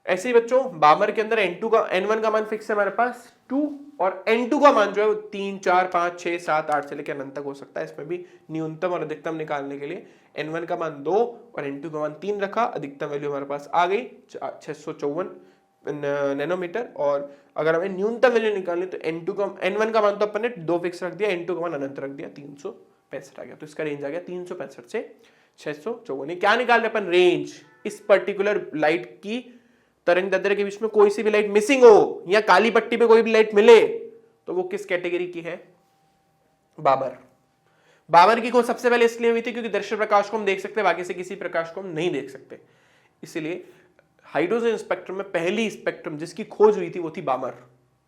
ऐसे ही बच्चों, बामर के अंदर n1 का मान फिक्स है हमारे पास 2 और n2 का मान जो है वो 3, 4, 5, 6, 7, 8 से लेकर अनंत तक हो सकता है। इसमें भी न्यूनतम और अधिकतम निकालने के लिए n1 का मान 2 और n2 का मान 3 रखा। अधिकतम वैल्यू हमारे पास आ गई 654 नैनोमीटर, और अगर हमें न्यूनतम वैल्यू निकालनी तो n1 का मान तो अपन ने 2 फिक्स रख दिया, n2 का मान अनंत रख दिया, 365 आ गया। तो इसका रेंज आ गया 365 से 654। क्या निकाल रहे अपन, रेंज। इस पर्टिकुलर लाइट की तरंग दैर्घ्य के बीच में कोई सी भी लाइट मिसिंग हो या काली पट्टी पे कोई भी लाइट मिले तो वो किस कैटेगरी की है, बामर। बामर की खोज सबसे पहले इसलिए हुई थी क्योंकि दृश्य प्रकाश को हम देख सकते हैं, बाकी से किसी प्रकाश को हम नहीं देख सकते। इसलिए हाइड्रोजन स्पेक्ट्रम में पहली स्पेक्ट्रम जिसकी खोज हुई थी वो थी बामर।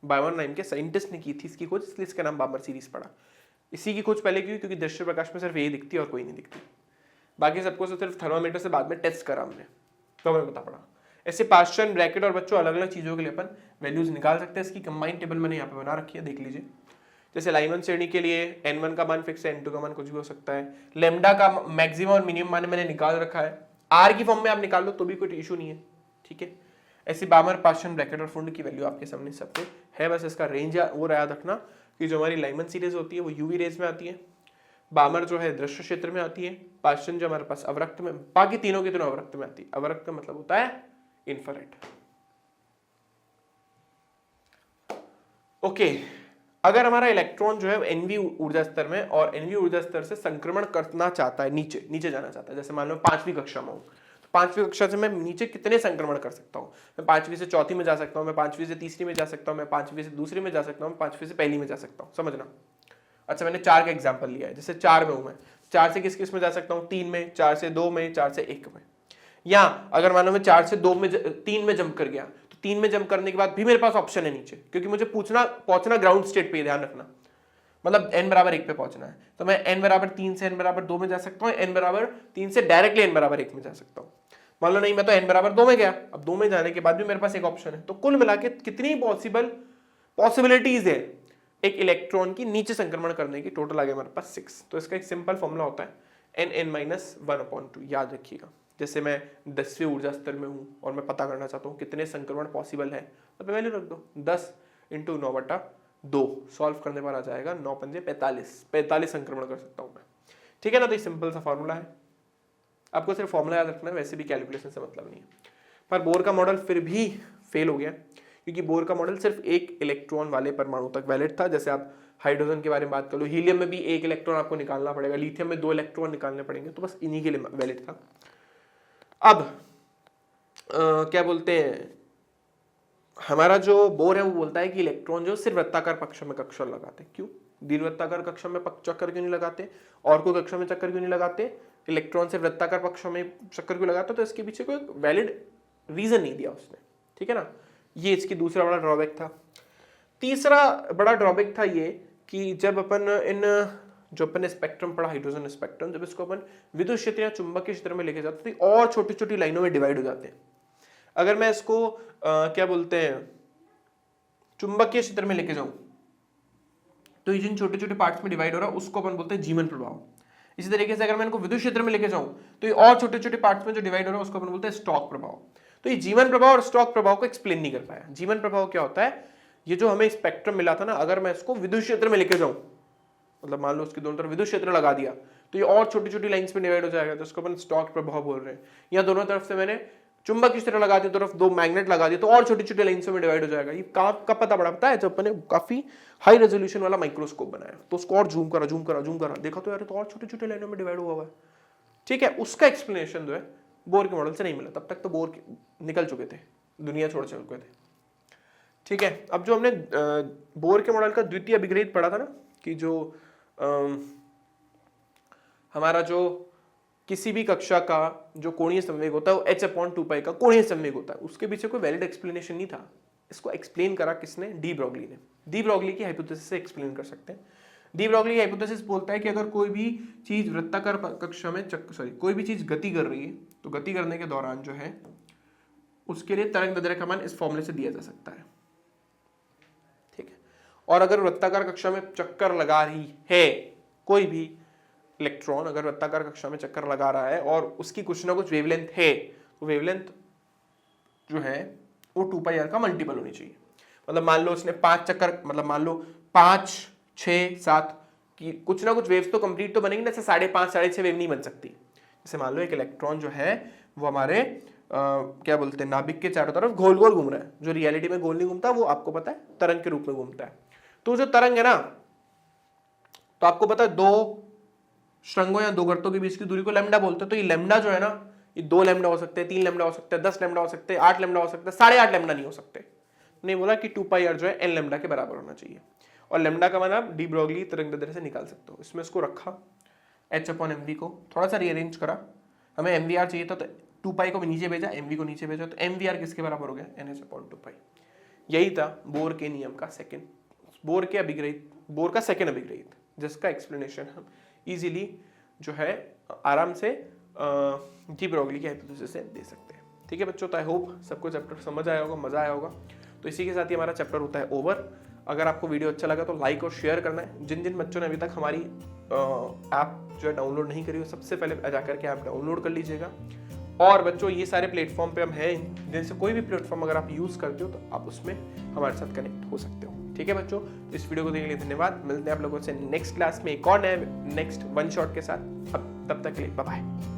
बामर नाम के साइंटिस्ट ने की थी इसकी खोज, इसलिए इसका नाम बामर सीरीज पड़ा। इसी की खोज पहले की क्योंकि दृश्य प्रकाश में सिर्फ यही दिखती है और कोई नहीं दिखती, बाकी सबको सिर्फ थर्मामीटर से बाद में टेस्ट करा हमने, तो हमें पता पड़ा। ऐसे पार्शियल ब्रैकेट और बच्चों अलग अलग चीजों के लिए अपन वैल्यूज निकाल सकते हैं। इसकी कंबाइंड टेबल मैंने यहाँ पे बना रखी है, देख लीजिए। जैसे लाइमन श्रेणी के लिए n1 का मान फिक्स है, n2 का मान कुछ भी हो सकता है। लेमडा का मैक्सिमम और मिनिमम मान मैंने निकाल रखा है, r की फॉर्म में आप निकाल लो तो भी कोई इशू नहीं है, ठीक है। ऐसे बामर, पार्शियल, ब्रैकेट और फुंड की वैल्यू आपके सामने सब पे है, बस इसका रेंज वो याद रखना कि जो हमारी लाइमन सीरीज होती है वो यूवी रेज में आती है, बामर जो है दृश्य क्षेत्र में आती है, पार्शियल जो हमारे पास अवरक्त में, बाकी तीनों की तीनों अवरक्त में आती है। अवरक्त का मतलब होता है इंफ्रारेड। ओके, अगर हमारा इलेक्ट्रॉन जो है एनवी ऊर्जा स्तर में और एनवी ऊर्जा स्तर से संक्रमण करना चाहता है, नीचे जाना चाहता है, जैसे मान लो 5वीं कक्षा में हूं, तो 5वीं कक्षा से मैं नीचे कितने संक्रमण कर सकता हूं? मैं 5वीं से 4थी में जा सकता हूं, मैं 5वीं से 3री में जा सकता हूं, मैं 5वीं से 2री में जा सकता हूं, 5वीं से 1ली में जा सकता हूं, समझना। अच्छा, मैंने 4 का एग्जाम्पल लिया है, जैसे 4 में हूं मैं, 4 से किस में जा सकता हूं? 3 में, 4 से 2 में, 4 से 1 में। या अगर मानो मैं 4 से 3 में जंप कर गया, तो 3 में जंप करने के बाद भी मेरे पास ऑप्शन है नीचे, क्योंकि मुझे पहुंचना ग्राउंड स्टेट पे, ध्यान रखना, मतलब n बराबर 1 पे पहुंचना है, तो मैं n बराबर 3 से n बराबर 2 में जा सकता हूं, n बराबर 3 से डायरेक्टली n बराबर 1 में जा सकता हूं। मान लो नहीं, मैं तो n बराबर 2 में गया, अब 2 में जाने के बाद भी मेरे पास एक ऑप्शन है, तो कुल मिला के कितनी पॉसिबिलिटीज है एक इलेक्ट्रॉन की नीचे संक्रमण करने की? टोटल आ गया हमारे पास 6। तो इसका एक सिंपल फॉर्मूला होता है n(n-1/2), याद रखिएगा। जैसे मैं 10वें ऊर्जा स्तर में हूं और मैं पता करना चाहता हूं कितने संक्रमण पॉसिबल है, तो वैल्यू रख दो 10 × 9/2, सॉल्व करने पर आ जाएगा 9 × 5 = 45 संक्रमण कर सकता हूं मैं, ठीक है ना। तो ये सिंपल सा फॉर्मूला है, आपको सिर्फ फॉर्मूला याद रखना है, वैसे भी कैलकुलेशन से मतलब नहीं है। पर बोर का मॉडल फिर भी फेल हो गया, क्योंकि बोर का मॉडल सिर्फ एक इलेक्ट्रॉन वाले परमाणु तक वैलिड था। जैसे आप हाइड्रोजन के बारे में बात कर लो, हीलियम में भी एक इलेक्ट्रॉन आपको निकालना पड़ेगा, लिथियम में 2 इलेक्ट्रॉन निकालने पड़ेंगे, तो बस इन्हीं के लिए वैलिड था। अब क्या बोलते हैं, हमारा जो बोर है वो बोलता है कि इलेक्ट्रॉन जो सिर्फ वृत्ताकार कक्षा में कक्षा लगाते, क्यों? दीर्घवृत्ताकार कक्षा में चक्कर क्यों नहीं लगाते, और कोई कक्षा में चक्कर क्यों नहीं लगाते? इलेक्ट्रॉन से वृत्ताकार कक्षा में चक्कर क्यों लगाते? तो इसके पीछे कोई वैलिड रीजन नहीं दिया उसने, ठीक है ना। ये इसकी दूसरा बड़ा ड्रॉबैक था। तीसरा बड़ा ड्रॉबैक था ये कि जब अपन ने स्पेक्ट्रम पढ़ा, हाइड्रोजन स्पेक्ट्रम, जब इसको अपन विद्युत क्षेत्र या चुंबकीय क्षेत्र में लेके जाते तो और छोटी छोटी लाइनों में डिवाइड हो जाते हैं। अगर मैं इसको क्या बोलते हैं, चुंबकीय क्षेत्र में लेके जाऊं, तो ये जिन छोटे छोटे पार्ट्स में डिवाइड हो रहा है उसको अपन बोलते हैं जीवन प्रभाव। इसी तरीके से अगर मैं इनको विद्युत क्षेत्र में लेके जाऊं, तो ये और छोटे छोटे पार्ट्स में जो डिवाइड हो रहा है उसको अपन बोलते हैं स्टॉक प्रभाव। तो ये जीवन प्रभाव और स्टॉक प्रभाव को एक्सप्लेन नहीं कर पाया। जीवन प्रभाव क्या होता है? ये जो हमें स्पेक्ट्रम मिला था ना, अगर मैं इसको विद्युत क्षेत्र में लेके जाऊं, मतलब मान लो उसकी दोनों तरफ विद्युत क्षेत्र लगा दिया, तो ये और छोटी छोटी लाइंस में डिवाइड हो जाएगा, तो इसको अपन स्टॉक प्रभाव बोल रहे हैं। या दोनों तरफ से मैंने चुंबकीय क्षेत्र लगा दिया, तरफ 2 मैग्नेट लगा दिए, तो और छोटी छोटी लाइंस में डिवाइड हो जाएगा। ये कब पता पड़ता है? जब अपने काफी हाई रेजोल्यूशन वाला माइक्रोस्कोप बनाया, तो उसको और जूम करा, देखा तो यार तो और छोटे छोटे लाइनों में डिवाइड हुआ है, ठीक है। उसका एक्सप्लेनेशन जो है बोर के मॉडल से नहीं मिला, तब तक तो बोर निकल चुके थे, दुनिया छोड़ चुके थे, ठीक है। अब जो हमने बोर के मॉडल का द्वितीय अभिग्रहित पढ़ा था ना, कि जो हमारा जो किसी भी कक्षा का जो कोणीय संवेग होता है वो h/2π का कोणीय संवेग होता है, उसके पीछे कोई वैलिड एक्सप्लेनेशन नहीं था। इसको एक्सप्लेन करा किसने? डी ब्रॉगली ने। डी ब्रॉगली की हाइपोथेसिस से एक्सप्लेन कर सकते हैं। डी ब्रॉगली की हाइपोथेसिस बोलता है कि अगर कोई भी चीज वृत्ताकार कक्षा में कोई भी चीज गति कर रही है, तो गति करने के दौरान जो है उसके लिए तरंग दैर्ध्य का मान इस फॉर्मूले से दिया जा सकता है, ठीक है। और अगर वृत्ताकार कक्षा में चक्कर लगा रही है कोई भी इलेक्ट्रॉन, अगर वृत्ताकार कक्षा में चक्कर लगा रहा है और उसकी कुछ ना कुछ वेवलेंथ है, तो वेवलेंथ जो है वो 2πr का मल्टीपल होनी चाहिए। मतलब मान लो उसने 5 चक्कर, मतलब मान लो 5, 6, 7 की कुछ ना कुछ वेव्स तो कंप्लीट तो बनेंगी ना, जैसे 5.5, 6.5 वेव नहीं बन सकती। जैसे मान लो एक इलेक्ट्रॉन जो है वो हमारे क्या बोलते हैं, नाभिक के चारों तरफ गोल गोल घूम रहा है, जो रियलिटी में गोल नहीं घूमता, वो आपको पता है तरंग के रूप में घूमता है। तो जो तरंग है ना, तो आपको पता है 2 श्रृंगों या 2 गर्तों के बीच की दूरी को लैम्डा बोलते हैं। तो ये लैम्डा जो है ना, ये 2 लैम्डा हो सकते हैं, 3 लैम्डा हो सकते हैं, 10 लैम्डा हो सकते हैं, 8 लैम्डा हो सकते हैं, 8.5 लैम्डा नहीं हो सकते। नहीं बोला कि 2πr जो है n लैम्डा के बराबर होना चाहिए, और लैम्डा का मान आप डी ब्रॉगली तरंग दैर्ध्य से निकाल सकते हो। इसमें इसको रखा h/mv को थोड़ा सा रीअरेंज करा, हमें mvr चाहिए था, तो 2π को नीचे भेजा, mv को नीचे भेजा, तो mvr किसके बराबर हो गया? nh/2π। यही था बोर के नियम का बोर का सेकंड अभिग्रहित, जिसका एक्सप्लेनेशन हम इजीली जो है आराम से डी ब्रॉगली की हाइपोथेसिस से दे सकते हैं, ठीक है बच्चों। तो आई होप सबको चैप्टर समझ आया होगा, मजा आया होगा। तो इसी के साथ ही हमारा चैप्टर होता है ओवर। अगर आपको वीडियो अच्छा लगा तो लाइक और शेयर करना है। जिन जिन बच्चों ने अभी तक हमारी ऐप जो है डाउनलोड नहीं करी हो, सबसे पहले जाकर के ऐप डाउनलोड कर लीजिएगा। और बच्चों ये सारे प्लेटफॉर्म पे हम हैं, जैसे कोई भी प्लेटफॉर्म अगर आप यूज़ करते हो तो आप उसमें हमारे साथ कनेक्ट हो सकते हो। ठीक है बच्चों, इस वीडियो को देखने के लिए धन्यवाद। मिलते हैं आप लोगों से नेक्स्ट क्लास में एक और नए नेक्स्ट वन शॉट के साथ। अब तब तक के लिए बाय बाय।